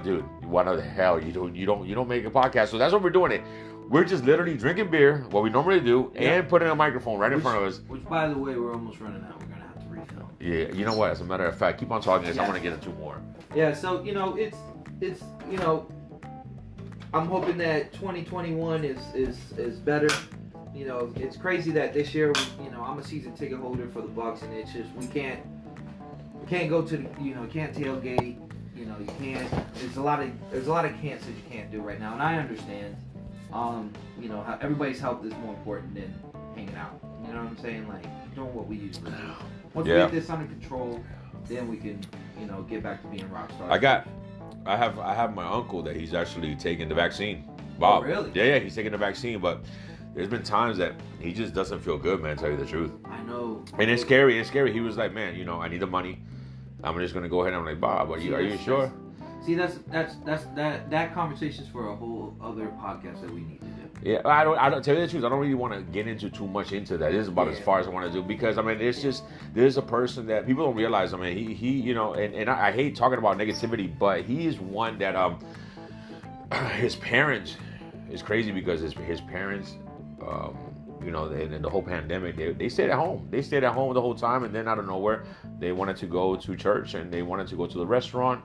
dude, why the hell you don't make a podcast? So that's what we're doing it. We're just literally drinking beer, what we normally do, and putting a microphone right in front of us. Which, by the way, we're almost running out. We're gonna have to refill. Yeah, you know what? As a matter of fact, keep on talking. I want to get into more. Yeah, so you know, it's you know, I'm hoping that 2021 is better. You know, it's crazy that this year, you know, I'm a season ticket holder for the Bucs, and it's just we can't go to the, you know, can't tailgate. You know, you can't. There's a lot of can'ts that you can't do right now, and I understand. You know, everybody's health is more important than hanging out. You know what I'm saying? Like doing what we usually do. Once we get this under control, then we can, you know, get back to being rock stars. I have my uncle that he's actually taking the vaccine. Bob. Oh, really? Yeah, he's taking the vaccine, but there's been times that he just doesn't feel good, man, to tell you the truth. I know. And it's scary. He was like, man, you know, I need the money. I'm just gonna go ahead. I'm like, Bob, are you sure? See, that conversation's for a whole other podcast that we need to do. Yeah, I don't tell you the truth. I don't really want to get into too much into that. This is about as far as I want to do, because I mean, there's a person that people don't realize. I mean, he you know, and I hate talking about negativity, but he is one that his parents is crazy, because his parents, you know, in the whole pandemic, they stayed at home. They stayed at home the whole time, and then out of nowhere, they wanted to go to church and they wanted to go to the restaurant.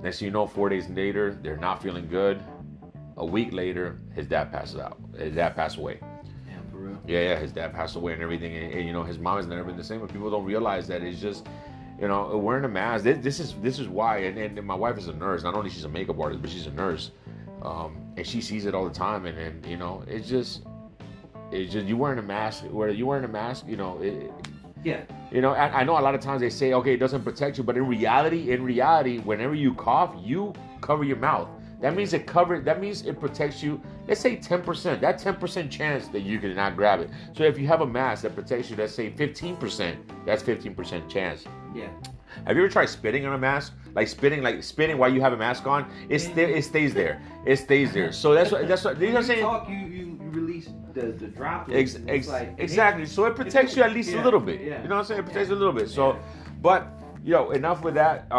Next thing you know, 4 days later, they're not feeling good. A week later, his dad passes out. His dad passed away. Damn, for real. Yeah, his dad passed away and everything. And you know, his mom has never been the same. But people don't realize that it's just, you know, wearing a mask. This is why. And my wife is a nurse. Not only she's a makeup artist, but she's a nurse. And she sees it all the time. And you know, it's just you wearing a mask. You know, yeah. You know, I know a lot of times they say, okay, it doesn't protect you, but in reality, whenever you cough, you cover your mouth. That means it protects you. Let's say 10%. That 10% chance that you cannot grab it. So if you have a mask that protects you, let's say 15%. That's 15% chance. Yeah. Have you ever tried spitting on a mask? Like spitting while you have a mask on? It stays there. It stays there. So that's what you know what I'm saying. You release the droplets. Exactly. So it protects you at least a little bit. Yeah. You know what I'm saying? It protects you a little bit. So, but enough with that.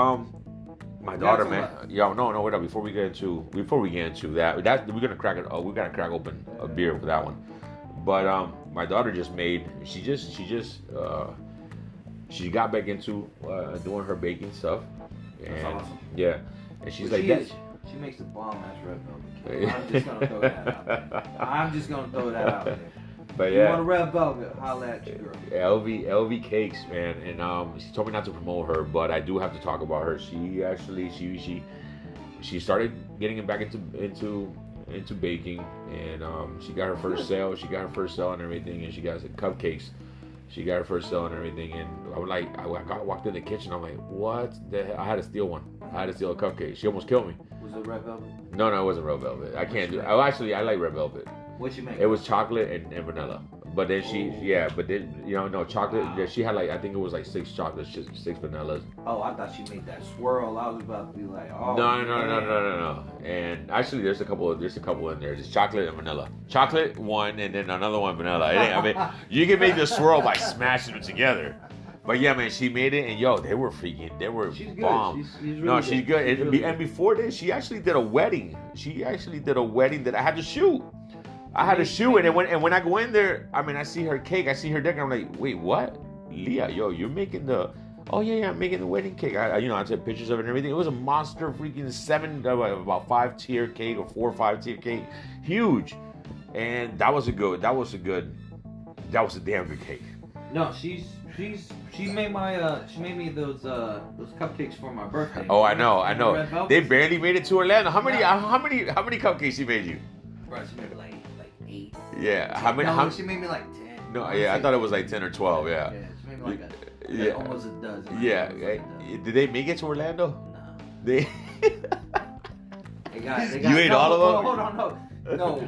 My daughter, man. Yo, no, wait up. Before we get into that we're gonna crack it. We gotta crack open a beer for that one. But my daughter just made. She got back into doing her baking stuff. And, that's awesome. Yeah, and she's like that. She makes the bomb ass red velvet. I'm just gonna throw that out there. But if you want a red velvet, holla at your girl. LV cakes, man, and she told me not to promote her, but I do have to talk about her. She actually she started getting back into baking, and she got her first sale. She got her first sale and everything, and she got cupcakes. She got her first sale and everything, and I walked in the kitchen. I'm like, what the hell? I had to steal one. I had to steal a cupcake. She almost killed me. Was it red velvet? No, it wasn't red velvet. I can't do it. Actually, I like red velvet. What you make? It was chocolate and vanilla. But then chocolate. Wow. She had I think it was 6 chocolates, 6 vanillas. Oh, I thought she made that swirl. I was about to be like, oh. No. And actually, there's a couple in there. There's chocolate and vanilla. Chocolate one, and then another one vanilla. I mean, you can make the swirl by smashing them together. But yeah, man, she made it, and they were she's bomb. Good. She's really she's good. And before this, she actually did a wedding. That I had to shoot. And when I go in there, I mean, I see her cake, I see her deck, and I'm like, wait, what? Leah, you're making the, I'm making the wedding cake. I took pictures of it and everything. It was a monster freaking about 5-tier cake or 4 or 5-tier cake, huge, and that was a damn good cake. No, she made me those cupcakes for my birthday. Oh, I know. They barely made it to Orlando. How many cupcakes she made you? Bro, she made me like 8. Yeah. How many? She made me like 10. No, yeah, I thought it was 10 or 12. Yeah. Yeah, she made me almost a dozen. Yeah. Did they make it to Orlando? No. They. You ate all of them? Hold on, no.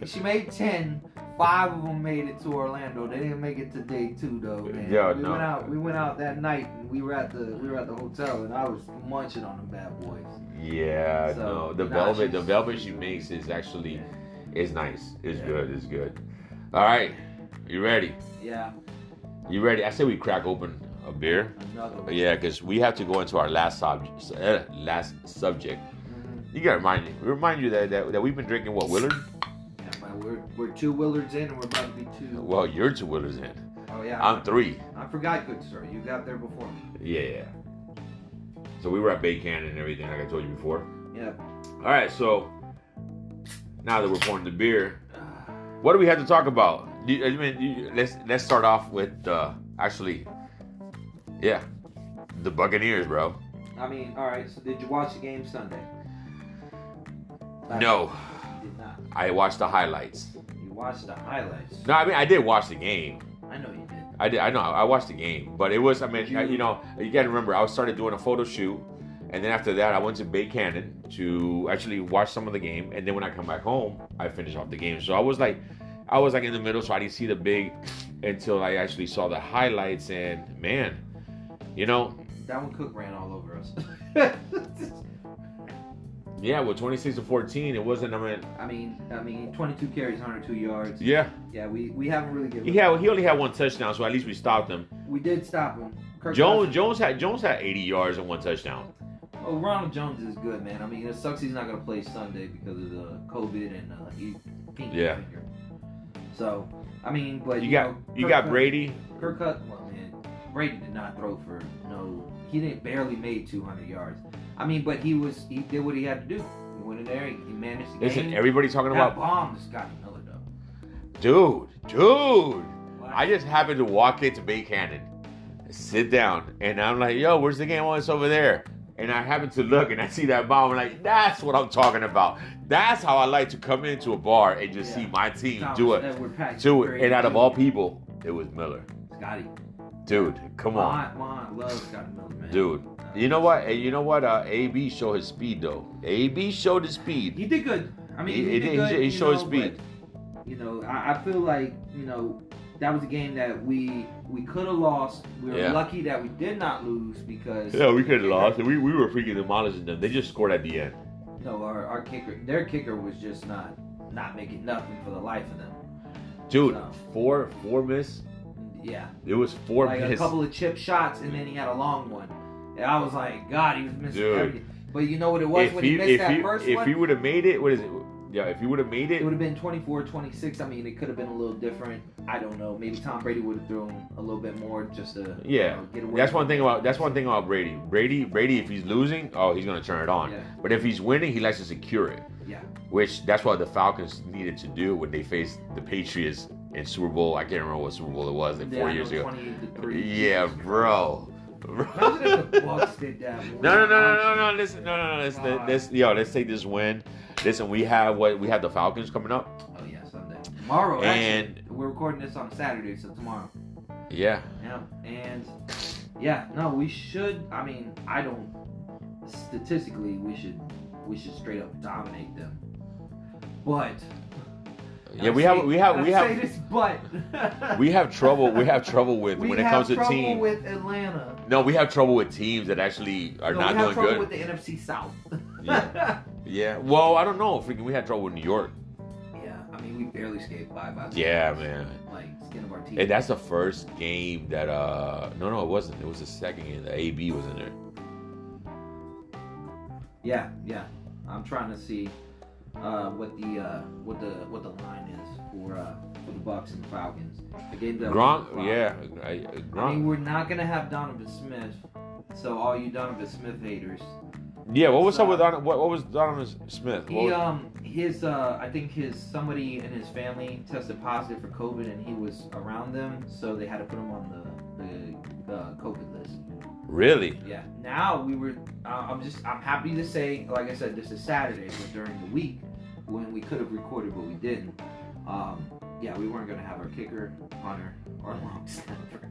She made 10. 5 of them made it to Orlando. They didn't make it to day 2 though, man. Yeah, We went out that night, and we were at the hotel, and I was munching on them bad boys. Yeah, so, no. The velvet she makes is actually is nice. It's good. It's good. All right, you ready? Yeah. You ready? I say we crack open a beer. Another one. Yeah, because we have to go into our last subject. Mm-hmm. You gotta remind you that we've been drinking what, Willard? We're 2 Willards in, and we're about to be 2. Well, you're 2 Willards in. Oh yeah. I'm 3. I forgot, good sir. You got there before me. Yeah. So we were at Bay Canyon and everything, like I told you before. Yeah. All right, so now that we're pouring the beer, what do we have to talk about? Let's start off with the Buccaneers, bro. I mean, all right. So did you watch the game Sunday? No. You did not. I watched the highlights. You watched the highlights. No, I mean I did watch the game. I know you did. I know. I watched the game, but it was. I mean, you got to remember. I started doing a photo shoot, and then after that, I went to Bay Canyon to actually watch some of the game, and then when I come back home, I finished off the game. So I was like in the middle, so I didn't see the big until I actually saw the highlights, and man, that one Cook ran all over us. Yeah, well, 26-14, it wasn't. I mean, 22 carries, 102 yards. Yeah. Yeah, we haven't really given. He only had 1 touchdown, so at least we stopped him. We did stop him. Jones had 80 yards and 1 touchdown. Oh, Ronald Jones is good, man. I mean, it sucks he's not going to play Sunday because of the COVID and finger. So, I mean, but you got Brady. Kirk Cousins, well, man, Brady did not throw for he barely made 200 yards. I mean, but he did what he had to do. He went in there. He managed to Listen, gain. everybody's talking That about bomb is Scotty Miller though. dude. What? I just happened to walk into Bay Canyon, sit down, and I'm like, yo, where's the game? Oh, it's over there. And I happen to look and I see that bomb. I'm like, that's what I'm talking about. That's how I like to come into a bar and just see my team do it. And out of all people, it was Miller. Scotty. Dude, come on. I love Scotty Miller, man. Dude. You know what? AB showed his speed though. AB showed his speed. He did good. I mean, he did good. He showed his speed. But, I feel like, that was a game that we could have lost. We were lucky that we did not lose because... Yeah, we could have lost. We were freaking demolishing them. They just scored at the end. No, our kicker, their kicker was just not making nothing for the life of them. Dude, four miss? Yeah. It was four miss. Like a couple of chip shots and then he had a long one. And I was like, God, he was missing everything. But you know what it was when he missed that first one? If he would have made it, what is it? Yeah, if he would have made it... It would have been 24-26. I mean, it could have been a little different. I don't know. Maybe Tom Brady would have thrown a little bit more just to get away. That's one thing about Brady. Brady, if he's losing, he's going to turn it on. Yeah. But if he's winning, he likes to secure it. Yeah. Which, that's what the Falcons needed to do when they faced the Patriots in Super Bowl. I can't remember what Super Bowl it was, 4 years ago. 28-3. Yeah, bro. Imagine if the Bucs did that. No. Listen, let's take this win. Listen, we have the Falcons coming up. Oh yeah, Sunday. Tomorrow. And actually, we're recording this on Saturday, so tomorrow. Yeah. Yeah. And no, we should. I mean, I don't. Statistically, we should straight up dominate them. But. Yeah, we have say this, but we have trouble with when it comes to teams. We have trouble with Atlanta. No, we have trouble with teams that actually are not doing good. We have trouble with the NFC South. Yeah. Well, I don't know. Freaking, we had trouble with New York. Yeah, I mean, we barely escaped by. Yeah, man. Like skin of our teeth. And that's the first game that no, it wasn't. It was the second game. The AB was in there. Yeah. I'm trying to see what the line is for the Bucs and the Falcons. The game that Gronk. I mean, we're not gonna have Donovan Smith, so all you Donovan Smith haters. Yeah, what was up with what was Donovan Smith? I think somebody in his family tested positive for COVID and he was around them, so they had to put him on the COVID list. Really? Yeah. Now I'm happy to say, like I said, this is Saturday, but during the week when we could have recorded but we didn't, we weren't gonna have our kicker, punter, or long snapper.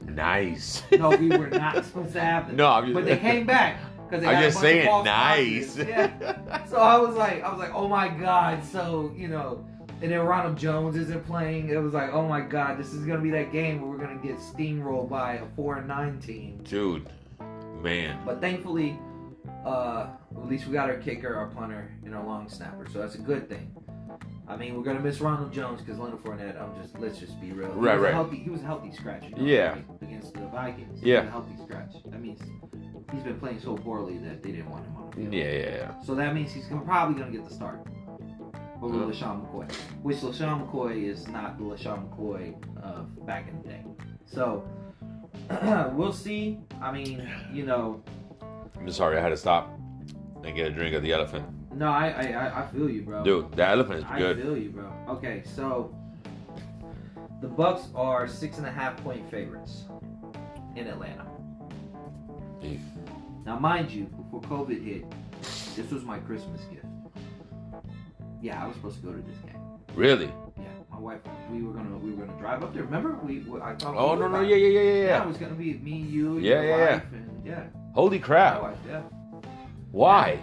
Nice. No, we were not supposed to have them. No, but they came back. I'm just saying, nice. Yeah. So I was like, oh my God. So, and then Ronald Jones isn't playing. It was like, oh my God, this is going to be that game where we're going to get steamrolled by a 4-9 team. Dude, man. But thankfully, at least we got our kicker, our punter, and our long snapper. So that's a good thing. I mean, we're going to miss Ronald Jones because Leonard Fournette, let's just be real. He was a healthy scratch. Against the Vikings. He was a healthy scratch. That means he's been playing so poorly that they didn't want him on the field. Yeah. So that means he's probably going to get the start over LaShawn McCoy, which LaShawn McCoy is not the LaShawn McCoy of back in the day. So we'll see. I mean, I'm sorry, I had to stop and get a drink of the elephant. No, I feel you, bro. Dude, the elephant is good. I feel you, bro. Okay, so the Bucs are 6.5-point favorites in Atlanta. Jeez. Now, mind you, before COVID hit, this was my Christmas gift. Yeah, I was supposed to go to this game. Really? Yeah, my wife. We were gonna drive up there. Remember, I thought. Oh no, yeah. Yeah, it was gonna be me, you, your wife, and Holy crap! My wife, yeah. Why?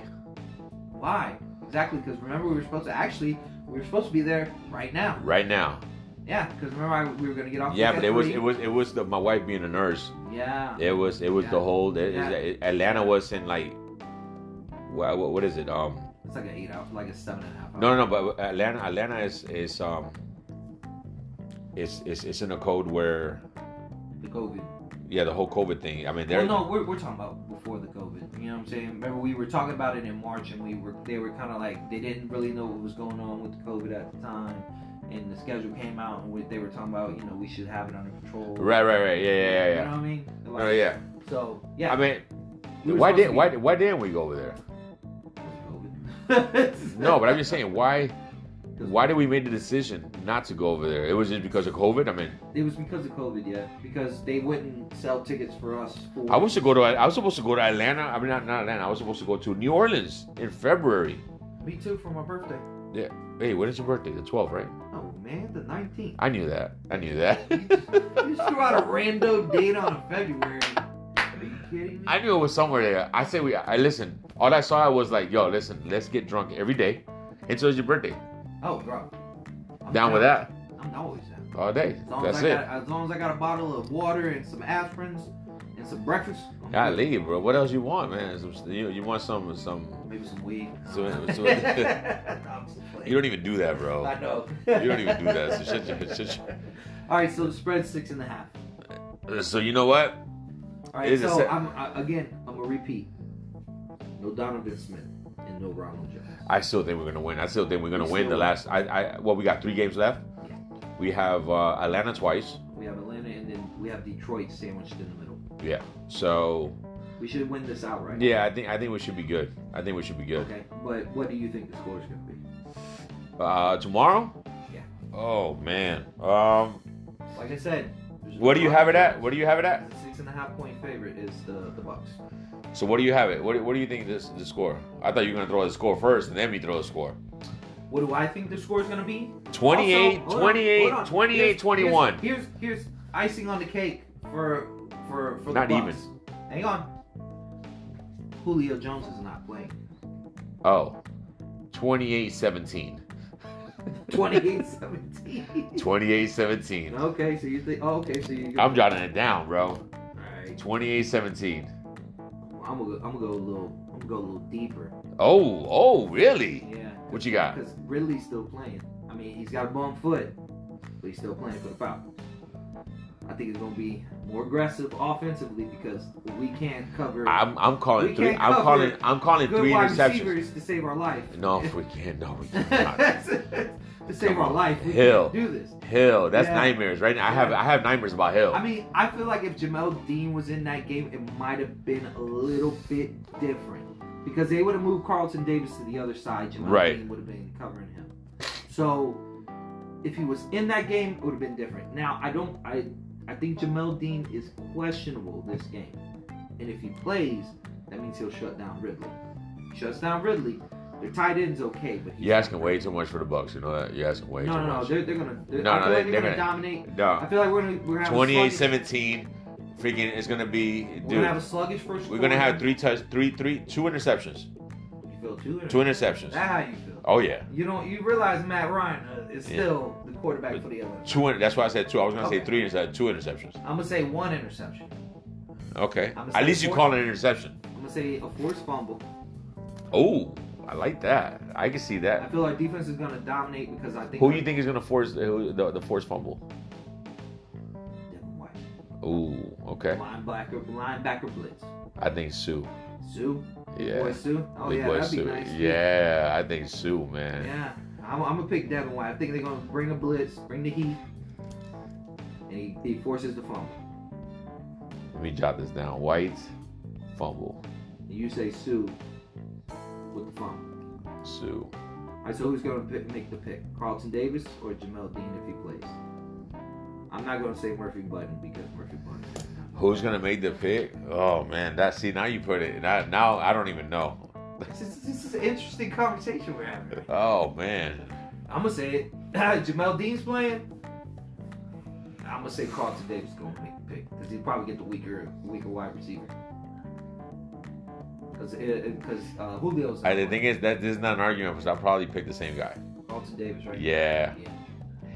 Why? Exactly, because remember we were supposed to be there right now. Right now. Yeah, because remember we were gonna get off. Yeah, but it was my wife being a nurse. Yeah. It was the whole. Atlanta was in like. What is it? It's like an 8 hour, like a 7.5 hour. No, but Atlanta is it's in a code where. The COVID. Yeah, the whole COVID thing. I mean, we're talking about before the COVID. You know what I'm saying? Remember, we were talking about it in March, and they were kind of like they didn't really know what was going on with the COVID at the time, and the schedule came out, and they were talking about we should have it under control. Right. Yeah. You know what I mean? Like, yeah. So yeah. I mean, why didn't we go over there? No, but I'm just saying, why did we make the decision not to go over there? It was just because of COVID. I mean, it was because of COVID, yeah. Because they wouldn't sell tickets for us. I was supposed to go to Atlanta. I mean, not Atlanta. I was supposed to go to New Orleans in February. Me too, for my birthday. Yeah. Hey, when is your birthday? The 12th, right? Oh man, the 19th. I knew that. You just threw out a random date on a February. Are you kidding me? I knew it was somewhere there. I listen. All I saw was like, yo, listen, let's get drunk every day until it's your birthday. Oh, bro. I'm Down with that? I'm always down. All day. That's it. As long as I got a bottle of water and some aspirins and some breakfast. God, leave, bro. What else you want, man? You want some? Maybe some weed. You don't even do that, bro. I know. You don't even do that. So shut your. All right, so the spread's 6.5. So you know what? All right, so I'm gonna repeat. No Donovan Smith and no Ronald Jones. I still think we're gonna win. I still think we're gonna win the last. We got 3 games left. Yeah. We have Atlanta twice. We have Atlanta, and then we have Detroit sandwiched in the middle. Yeah. So. We should win this outright. Yeah, I think we should be good. Okay, but what do you think the score is gonna be? Tomorrow? Yeah. Oh man. Like I said. What do you have it at? The 6.5 point favorite is the Bucs. So what do you have it? What do you think the score? I thought you were gonna throw the score first and then me throw the score. What do I think the score is gonna be? 28, Also, 28, 21. Here's icing on the cake for the Not Bucs. even. Hang on. Julio Jones is not playing. Oh. 28-17. 28-17. 28-17. Okay, so you think? Oh, okay, so you. I'm jotting it down, bro. All right. 28-17. I'm gonna go a little deeper. Oh, really? Yeah. What you got? Because Ridley's still playing. I mean, he's got a bum foot, but he's still playing for the Falcons. I think it's gonna be more aggressive offensively because we can't cover. I'm calling 3. I'm calling 3 interceptions To save our life. No, we can't. No, we cannot. To save our life, we Hill. can't do this. Hill, that's nightmares, right? I have nightmares about Hill. I mean, I feel like if Jamel Dean was in that game, it might have been a little bit different because they would have moved Carlton Davis to the other side. Jamel Dean would have been covering him. So if he was in that game, it would have been different. Now I think Jamel Dean is questionable this game, and if he plays, that means he'll shut down Ridley. If he shuts down Ridley. Their tight end's okay, but you're asking way too much for the Bucs. You know that? You're asking way too much. No, they're gonna dominate. No. I feel like we're having 28-17. Freaking, it's gonna be. Dude, we're gonna have a sluggish first. We're gonna have 2 interceptions. You feel 2 interceptions? 2 interceptions. That's how you feel. Oh yeah. You realize Matt Ryan is still the quarterback for the other. That's why I said 2. I was gonna say 3 interceptions. 2 interceptions. I'm gonna say 1 interception. Okay. At least you call it an interception. I'm gonna say a forced fumble. Oh. I like that. I can see that. I feel like defense is going to dominate because I think. Who do you think is going to force the forced fumble? Devin White. Ooh, okay. Linebacker blitz. I think Sue. Sue? Yeah. Boy Sue? Oh, Big yeah, boy that'd Sue. be nice. Yeah, I think Sue, man. Yeah. I'm going to pick Devin White. I think they're going to bring a blitz, bring the heat, and he forces the fumble. Let me jot this down. White, fumble. And you say Sue. With the fumble. Sue. All right, so who's going to make the pick? Carlton Davis or Jamel Dean if he plays? I'm not going to say Murphy Button because Murphy Button. Who's going to make the pick? Oh, man. Now you put it. Now I don't even know. This is an interesting conversation we're having. Oh, man. I'm going to say it. Jamel Dean's playing. I'm going to say Carlton Davis is going to make the pick because he'll probably get the weaker wide receiver. Because Julio's. The thing is that this is not an argument because I'll probably pick the same guy. Carlton Davis, right? Yeah.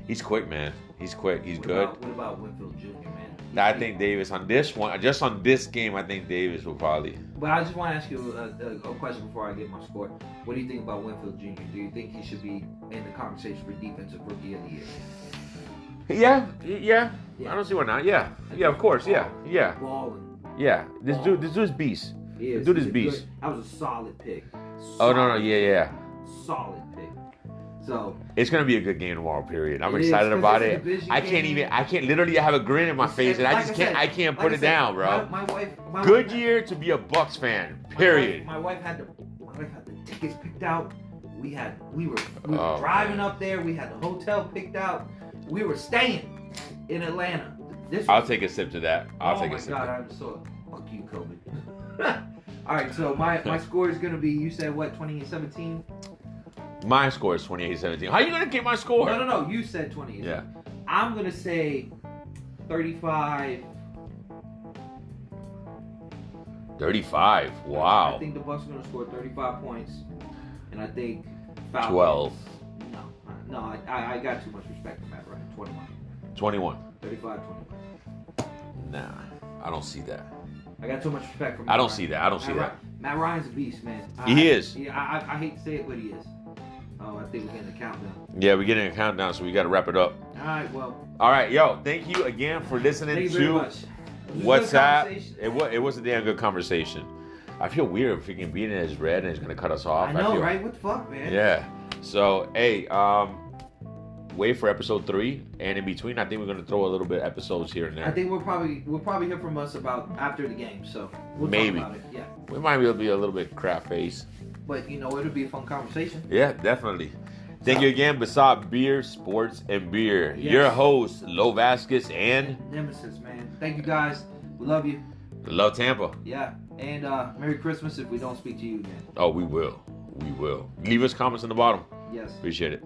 He's quick, man. He's quick. He's good. What about Winfield Jr., man? I think Davis on this one, just on this game, I think Davis will probably. But I just want to ask you a question before I get my score. What do you think about Winfield Jr.? Do you think he should be in the conversation for Defensive Rookie of the Year? Yeah. I don't see why not. Yeah, of course. Yeah. Balling. Yeah. This dude's beast. Yeah, dude is beast. That was a solid pick. Oh no, yeah. Solid pick. So it's gonna be a good game tomorrow. Period. I'm excited about it. I can't literally have a grin in my face, and I can't put it down, bro. My wife. Good year to be a Bucs fan. Period. My wife had the tickets picked out. we were driving up there. We had the hotel picked out. We were staying in Atlanta. I'll take a sip to that. I'll take a sip. Oh my God, I'm so fuck you, Kobe. All right, so my score is gonna be. You said what? 2017. My score is 28-17. How you gonna get my score? No. You said 20. Yeah. I'm gonna say 35. 35. Wow. I think the Bucs are gonna score 35 points, and I think 12. No. I got too much respect for Matt Ryan. 21. 35, 21. Nah, I don't see that. I got too much respect for Matt I don't Ryan. see that. I don't see that. Matt Ryan's a beast, man. He is. Yeah, I hate to say it, but he is. Oh, I think we're getting a countdown. Yeah, we're getting a countdown, so we got to wrap it up. All right, well. All right, yo, thank you again for listening Thank you very to much. WhatsApp. It was a damn good conversation. I feel weird if freaking being as red and it's gonna cut us off. I know, right? What the fuck, man? Yeah. So hey, wait for episode 3, and in between, I think we're gonna throw a little bit of episodes here and there. I think we'll probably hear from us about after the game, so we'll Maybe. talk about it. Yeah. We might be able to be a little bit crap face. But it'll be a fun conversation. Yeah, definitely. Thank you again, BSAB Beer, Sports, and Beer. Yes. Your host, Lo Vasquez, and Nemesis, man. Thank you guys. We love you. Love Tampa. Yeah. And Merry Christmas if we don't speak to you again. Oh, we will. We will. Leave us comments in the bottom. Yes. Appreciate it.